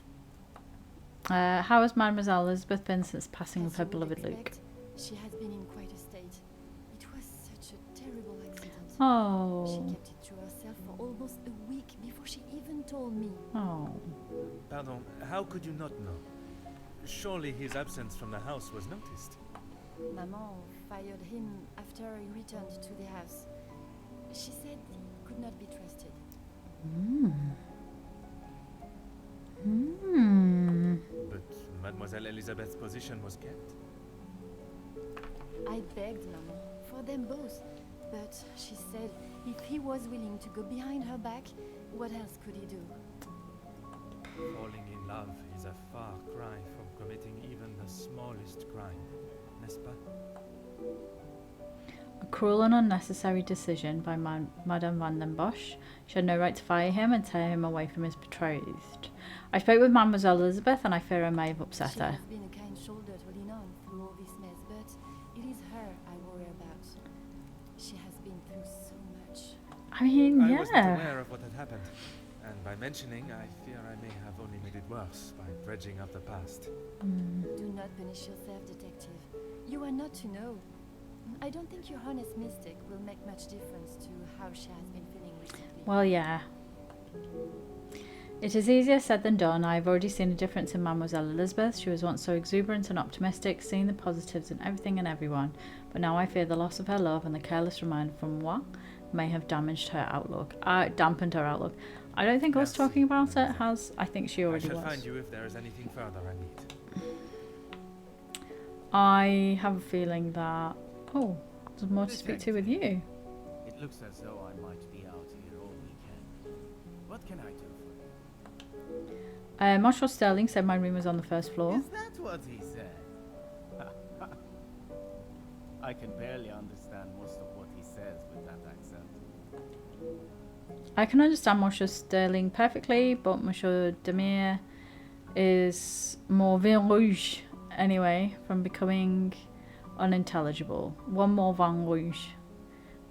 How has Mademoiselle Elizabeth been since passing As of her you would beloved Luke? expect, she has been in quite a state. It was such a terrible accident. Oh. She kept it to herself for almost a week before she even told me. Oh. Pardon, how could you not know? Surely his absence from the house was noticed. Maman fired him after he returned to the house. She said he could not be trusted. But Mademoiselle Elizabeth's position was kept. I begged Maman for them both, but she said if he was willing to go behind her back, what else could he do? Falling in love is a far cry from committing even the smallest crime, n'est-ce pas? A cruel and unnecessary decision by Madame van den Bosch. She had no right to fire him and tear him away from his betrothed. I spoke with Mademoiselle Elizabeth and I fear I may have upset She her. has been a kind shoulder to lean on through all this mess, but it is her I worry about. She has been through so much. I mean, I was not yeah. aware of what had happened, and by mentioning, I fear I may have only made it worse by dredging up the past. Do not punish yourself, Detective. You are not to know. I don't think your honest mistake will make much difference to how she has been feeling recently. Well, yeah. It is easier said than done. I have already seen a difference in Mademoiselle Elizabeth. She was once so exuberant and optimistic, seeing the positives in everything and everyone. But now I fear the loss of her love and the careless reminder from moi may have dampened her outlook. I don't think us Merci, talking about it mademoiselle. has. I think she I already shall was. find you if there is anything further I need. I have a feeling that... Oh, there's more to speak to with you. It looks as though I might be out here all weekend. What can I do for you? Marshal Sterling said my room was on the first floor. Is that what he said? I can barely understand most of what he says with that accent. I can understand Monsieur Sterling perfectly, but Monsieur Demire is more vin rouge anyway from becoming unintelligible. One more vin rouge.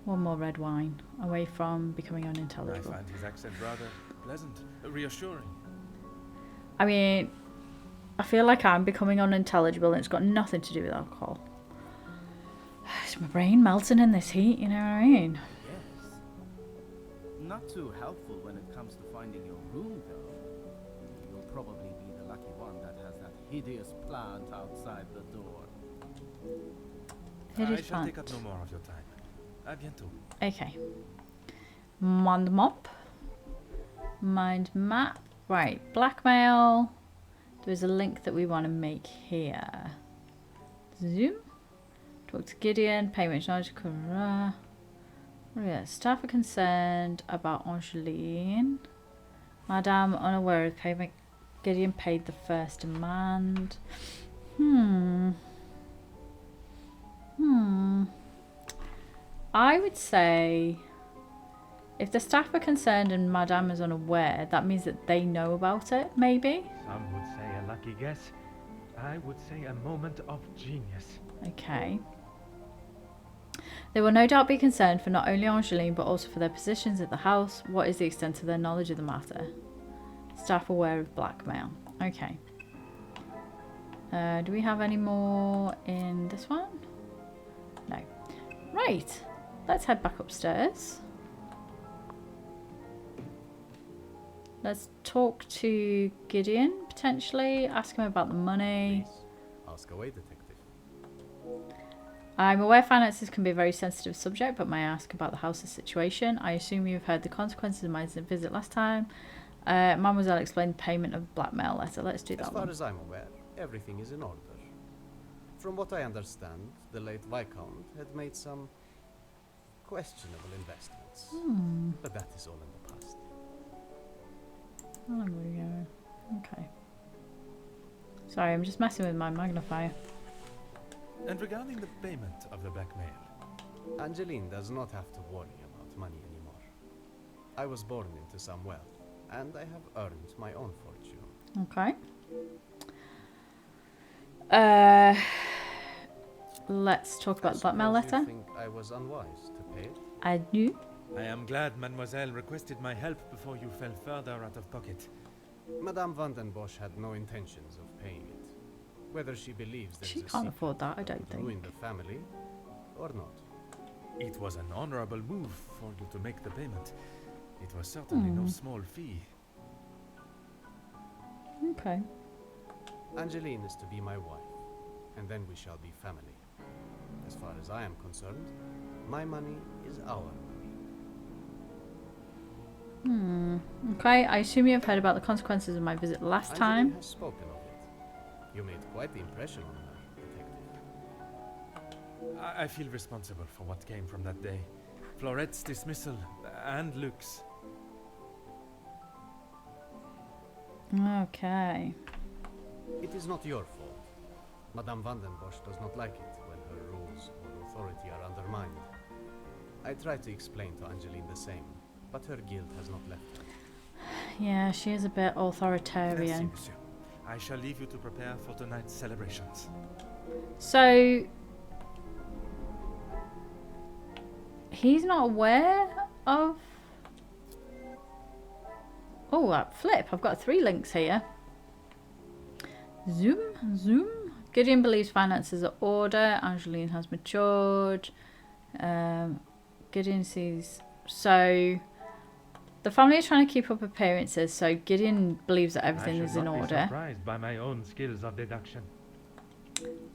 One more red wine, away from becoming I unintelligible. find his accent rather pleasant, reassuring. I mean, I feel like I'm becoming unintelligible and it's got nothing to do with alcohol. It's my brain melting in this heat, you know what I mean? Yes. Not too helpful when it comes to finding your room, though. You'll probably be the lucky one that has that hideous plant outside the door. It I is shall take plant. up no more of your time. À bientôt. Okay. Mind mop. Mind map. Right. Blackmail. There's a link that we want to make here. Zoom. Talk to Gideon. Payment knowledge. Yeah. Staff are concerned about Angeline. Madame unaware of payment. Gideon paid the first demand. I would say if the staff are concerned and Madame is unaware, that means that they know about it, maybe? Some would say a lucky guess. I would say a moment of genius. Okay. They will no doubt be concerned for not only Angeline but also for their positions at the house. What is the extent of their knowledge of the matter? Staff aware of blackmail. Okay. Do we have any more in this one? No. Right. Let's head back upstairs. Let's talk to Gideon, potentially. Ask him about the money. Please, ask away, detective. I'm aware finances can be a very sensitive subject, but may I ask about the house's situation? I assume you've heard the consequences of my visit last time. Mademoiselle explained the payment of blackmail letter. Let's do that As far one. as I'm aware, everything is in order. From what I understand, the late Viscount had made some questionable investments. But that is all in the past. How long are we going? Okay. Sorry, I'm just messing with my magnifier. And regarding the payment of the blackmail, Angeline does not have to worry about money anymore. I was born into some wealth, and I have earned my own fortune. Okay. Let's talk about the blackmail suppose you letter. think I was unwise to pay it? I do. I am glad Mademoiselle requested my help before you fell further out of pocket. Madame van den Bosch had no intentions of paying it. Whether she believes there She is a can't secret afford that, I that don't would think. ruin the family, or not. It was an honorable move for you to make the payment. It was certainly no small fee. Okay. Angeline is to be my wife, and then we shall be family. As far as I am concerned, my money is our money. Okay, I assume you've heard about the consequences of my visit last Angeline time. has spoken of it. You made quite the impression on her, detective. I feel responsible for what came from that day. Florette's dismissal and Luke's. Okay. It is not your fault. Madame van den Bosch does not like it when her rules or authority are undermined. I try to explain to Angeline the same, but her guilt has not left her. Yeah, she is a bit Merci, authoritarian. monsieur. I shall leave you to prepare for tonight's celebrations. So he's not aware of. Oh, flip! I've got 3 links here. Zoom. Gideon believes finances are order. Angeline has matured. Gideon sees. So the family is trying to keep up appearances. So Gideon believes that everything is in I should not be order. surprised by my own skills of deduction.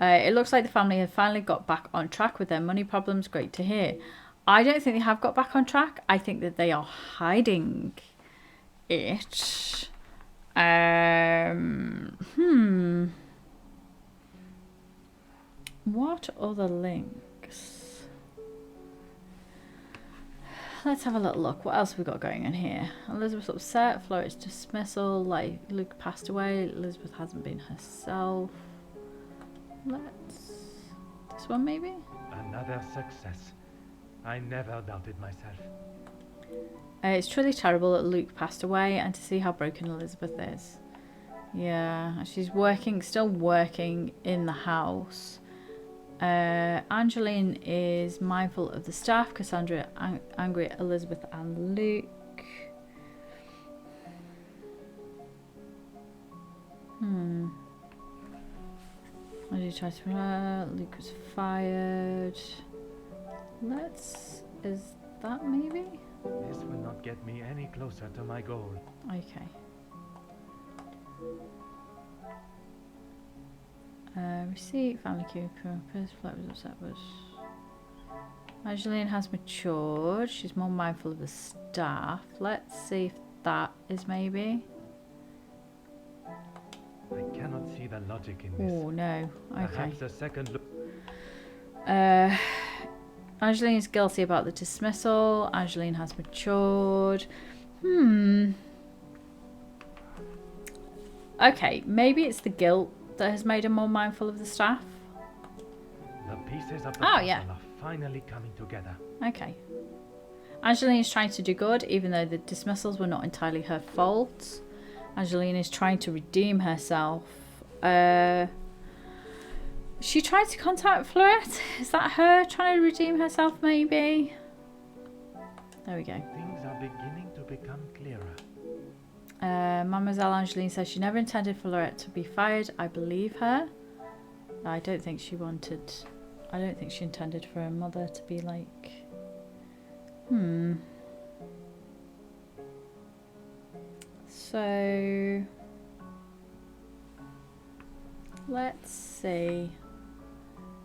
It looks like the family have finally got back on track with their money problems. Great to hear. I don't think they have got back on track. I think that they are hiding it. What other links? Let's have a little look. What else have we got going on here? Elizabeth's upset. Florette's dismissal. Like Luke passed away. Elizabeth hasn't been herself. This one maybe? Another success. I never doubted myself. It's truly terrible that Luke passed away and to see how broken Elizabeth is. Yeah, she's still working in the house. Angeline is mindful of the staff. Cassandra angry at Elizabeth and Luke. Why did you try to... Luke was fired. Is that maybe? This will not get me any closer to my goal. Okay. Receipt, family queue, purpose, flight was upset with. Angeline has matured. She's more mindful of the staff. Let's see if that is maybe. I cannot see the logic in this. Oh no. Okay. Perhaps a second look. Angeline is guilty about the dismissal. Angeline has matured. Okay, maybe it's the guilt that has made her more mindful of the staff. The pieces of the puzzle yeah. are finally coming together. Okay. Angeline is trying to do good, even though the dismissals were not entirely her fault. Angeline is trying to redeem herself. She tried to contact Florette. Is that her trying to redeem herself, maybe? There we go. Things are beginning to become clearer. Mademoiselle Angeline says she never intended for Florette to be fired. I believe her. I don't think she wanted... I don't think she intended for her mother to be like... So... Let's see.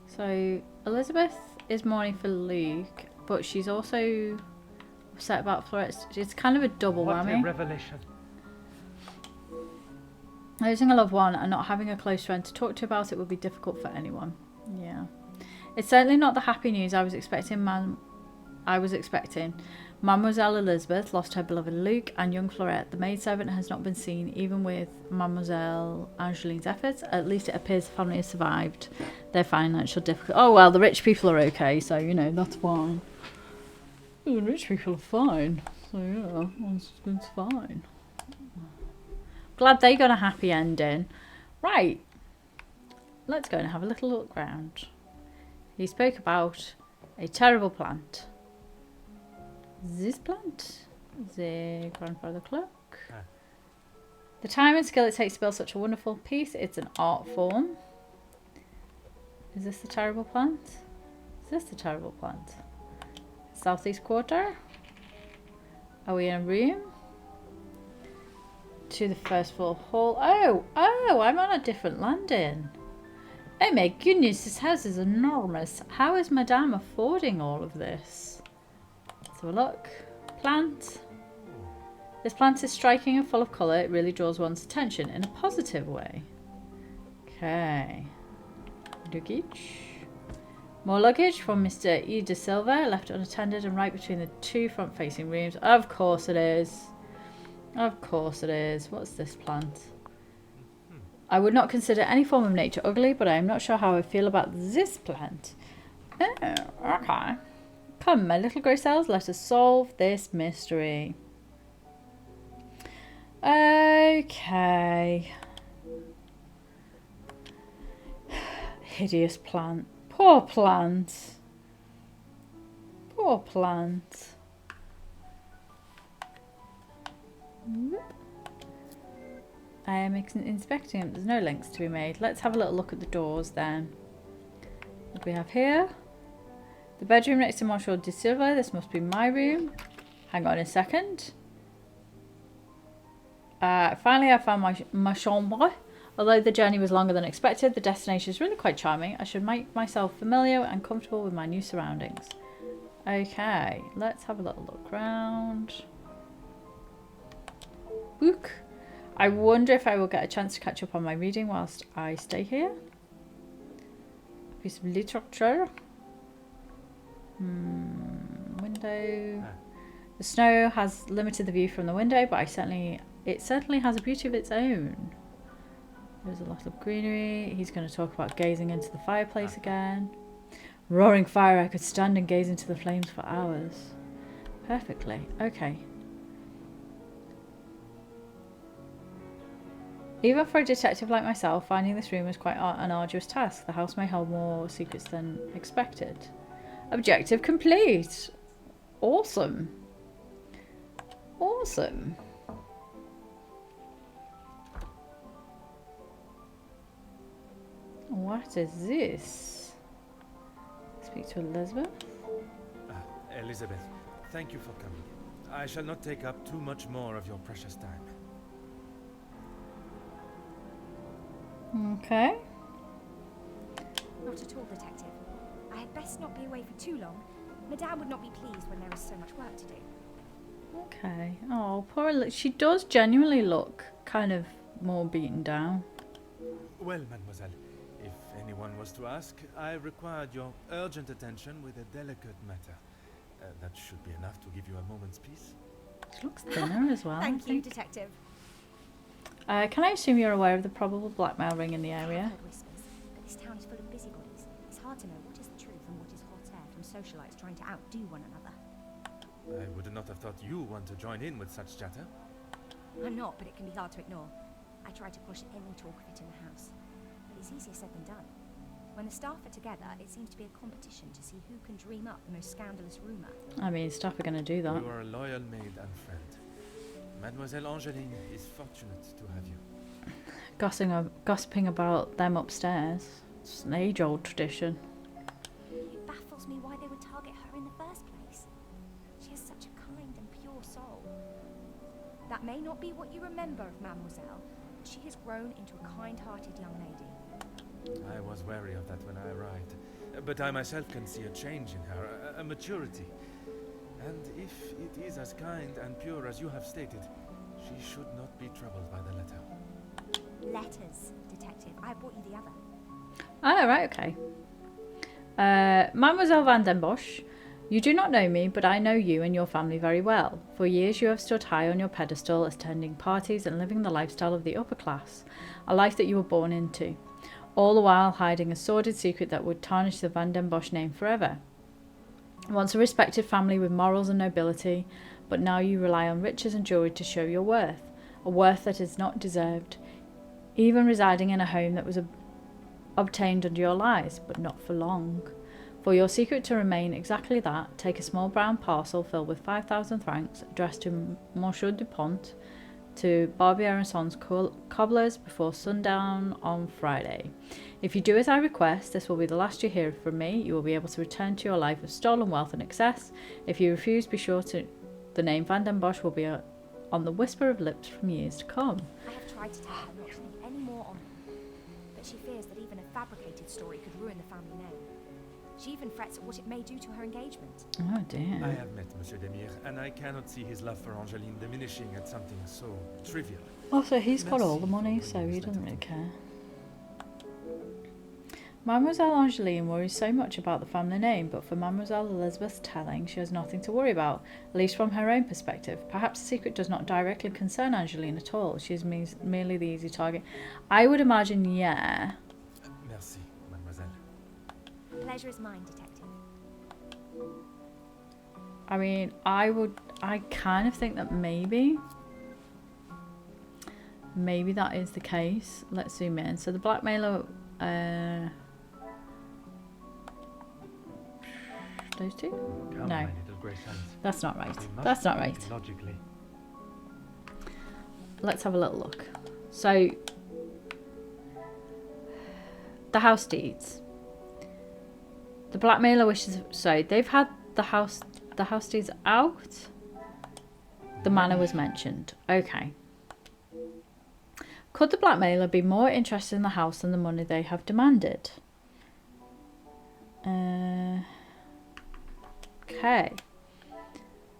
So, Elizabeth is mourning for Luke, but she's also upset about Florette. It's kind of a double What whammy. a revelation. Losing a loved one and not having a close friend to talk to about it would be difficult for anyone. Yeah. It's certainly not the happy news I was expecting. Mademoiselle Elizabeth lost her beloved Luke, and young Florette, the maidservant, has not been seen, even with Mademoiselle Angeline's efforts. At least it appears the family has survived their financial difficulties. Oh, well, the rich people are okay, so, you know, that's fine. The rich people are fine. So, yeah, it's fine. Glad they got a happy ending. Right. Let's go and have a little look round. He spoke about a terrible plant. This plant? The grandfather clock. The time and skill it takes to build such a wonderful piece. It's an art form. Is this the terrible plant? Is this the terrible plant? Southeast quarter. Are we in a room? To the first floor hall. Oh, I'm on a different landing. Oh my goodness, this house is enormous. How is Madame affording all of this? Let's have a look. Plant. This plant is striking and full of colour. It really draws one's attention in a positive way. Okay. Luggage. More luggage from Mr. E. de Silva, left unattended and right between the two front-facing rooms. Of course it is. Of course it is. What's this plant? I would not consider any form of nature ugly, but I am not sure how I feel about this plant. Oh, okay. Come, my little grey cells, let us solve this mystery. Okay. Hideous plant. Poor plant. Poor plant. I am inspecting them. There's no links to be made. Let's have a little look at the doors then. What do we have here? The bedroom next to Monsieur de Silva. This must be my room. Hang on a second. Finally I found my chambre. Although the journey was longer than expected, the destination is really quite charming. I should make myself familiar and comfortable with my new surroundings. Okay, let's have a little look around. Book. I wonder if I will get a chance to catch up on my reading whilst I stay here. A piece of literature. Window. The snow has limited the view from the window, but it certainly has a beauty of its own. There's a lot of greenery. He's going to talk about gazing into the fireplace again. Roaring fire, I could stand and gaze into the flames for hours. Perfectly. Okay. Even for a detective like myself, finding this room was quite an arduous task. The house may hold more secrets than expected. Objective complete! Awesome. Awesome. What is this? Speak to Elizabeth? Elizabeth, thank you for coming. I shall not take up too much more of your precious time. Okay. Not at all, Detective. I had best not be away for too long. Madame would not be pleased when there is so much work to do. Okay. Oh, poor she does genuinely look kind of more beaten down. Well, mademoiselle, if anyone was to ask, I required your urgent attention with a delicate matter. That should be enough to give you a moment's peace. She looks thinner as well. Thank you, Detective. Can I assume you're aware of the probable blackmail ring in the I've area? heard whispers, but this town is full of busybodies. It's hard to know what is the truth and what is hot air from socialites trying to outdo one another. I would not have thought you want to join in with such chatter. I'm not, but it can be hard to ignore. I try to push any talk of it in the house, but it's easier said than done. When the staff are together, it seems to be a competition to see who can dream up the most scandalous rumour. I mean, staff are going to do that. You are a loyal maid and friend. Mademoiselle Angeline is fortunate to have you. Gossiping about them upstairs. It's an age-old tradition. It baffles me why they would target her in the first place. She has such a kind and pure soul. That may not be what you remember of Mademoiselle, but she has grown into a kind-hearted young lady. I was wary of that when I arrived, but I myself can see a change in her, a maturity. And if it is as kind and pure as you have stated, she should not be troubled by the letter. Letters, Detective. I brought you the other. Oh, right, okay. Mademoiselle Van den Bosch, you do not know me, but I know you and your family very well. For years you have stood high on your pedestal, attending parties and living the lifestyle of the upper class, a life that you were born into, all the while hiding a sordid secret that would tarnish the Van den Bosch name forever. Once a respected family with morals and nobility, but now you rely on riches and jewelry to show your worth, a worth that is not deserved, even residing in a home that was obtained under your lies, but not for long. For your secret to remain exactly that, take a small brown parcel filled with 5,000 francs, addressed to Monsieur Dupont, to Barbier and Sons cobblers before sundown on Friday. If you do as I request, this will be the last you hear from me. You will be able to return to your life of stolen wealth and excess. If you refuse, be sure to the name Van den Bosch will be on the whisper of lips from years to come. I have tried to tell her not to think any more on him, but she fears that even a fabricated story could ruin the family name. She even frets at what it may do to her engagement. Oh dear. I have met Monsieur Demire, and I cannot see his love for Angeline diminishing at something so trivial. Also, he's got all the money, so he doesn't really care. Mademoiselle Angeline worries so much about the family name, but for Mademoiselle Elizabeth's telling, she has nothing to worry about, at least from her own perspective. Perhaps the secret does not directly concern Angeline at all. She is merely the easy target. I would imagine, yeah. Merci, mademoiselle. Pleasure is mine, Detective. I mean, I kind of think that maybe that is the case. Let's zoom in. So the blackmailer, those two? Come, No, my little grey sons. that's not right. We must That's not think right. Logically. Let's have a little look. So the house deeds. The blackmailer wishes. So they've had the house deeds out. The manor was mentioned. Okay. Could the blackmailer be more interested in the house than the money they have demanded? Okay.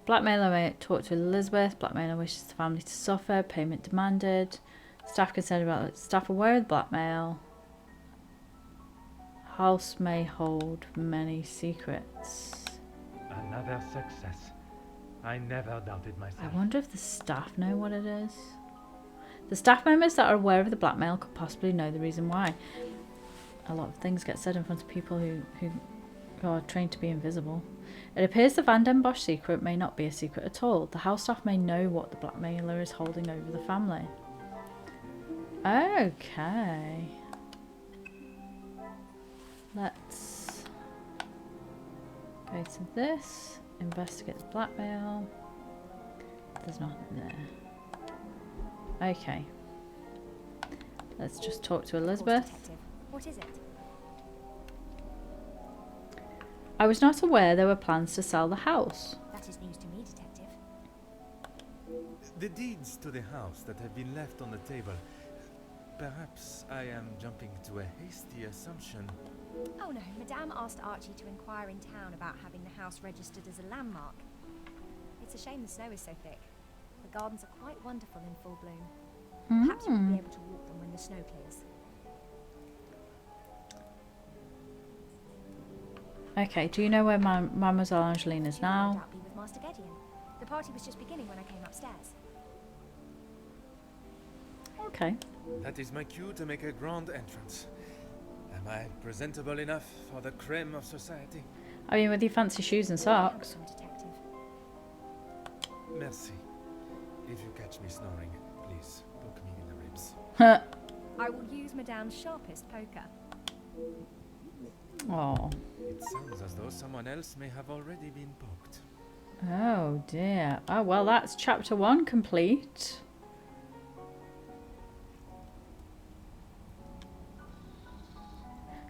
Blackmailer may talk to Elizabeth. Blackmailer wishes the family to suffer. Payment demanded. Staff concerned about it. Staff aware of the blackmail. House may hold many secrets. Another success. I never doubted myself. I wonder if the staff know what it is. The staff members that are aware of the blackmail could possibly know the reason why. A lot of things get said in front of people who are trained to be invisible. It appears the Van den Bosch secret may not be a secret at all. The house staff may know what the blackmailer is holding over the family. Okay. Let's go to this. Investigate the blackmail. There's nothing there. Okay. Let's just talk to Elizabeth. Detective. What is it? I was not aware there were plans to sell the house. That is news to me, Detective. The deeds to the house that have been left on the table. Perhaps I am jumping to a hasty assumption. Oh no, Madame asked Archie to inquire in town about having the house registered as a landmark. It's a shame the snow is so thick. The gardens are quite wonderful in full bloom. Perhaps you will be able to walk them when the snow clears. Okay, do you know where Mademoiselle Angeline is She will no now? doubt be with Master Gideon. The party was just beginning when I came upstairs. Okay. That is my cue to make a grand entrance. Am I presentable enough for the creme of society? I mean, with your fancy shoes and socks. Handsome detective. Merci. If you catch me snoring, please poke me in the ribs. I will use Madame's sharpest poker. Oh. It sounds as though someone else may have already been poked. Oh dear. Oh well, that's chapter 1 complete.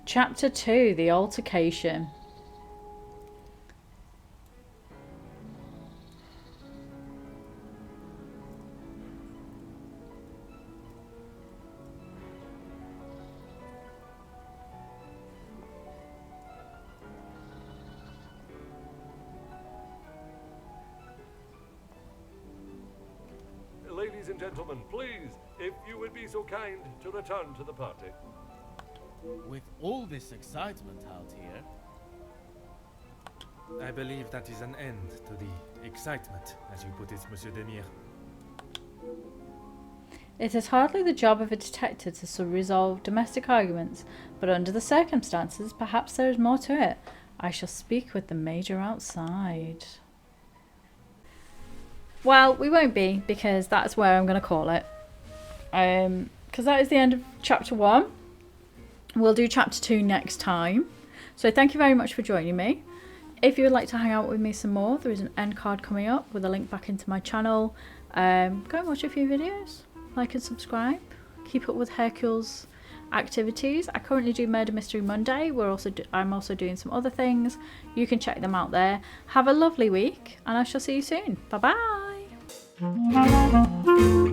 Chapter 2, the altercation. Ladies and gentlemen, please, if you would be so kind to return to the party. With all this excitement out here, I believe that is an end to the excitement, as you put it, Monsieur Demire. It is hardly the job of a detective to resolve domestic arguments, but under the circumstances, perhaps there is more to it. I shall speak with the Major outside. Well, we won't be, because that's where I'm going to call it. Because that is the end of chapter 1. We'll do chapter 2 next time. So thank you very much for joining me. If you would like to hang out with me some more, there is an end card coming up with a link back into my channel. Go and watch a few videos. Like and subscribe. Keep up with Hercule's activities. I currently do Murder Mystery Monday. I'm also doing some other things. You can check them out there. Have a lovely week, and I shall see you soon. Bye bye.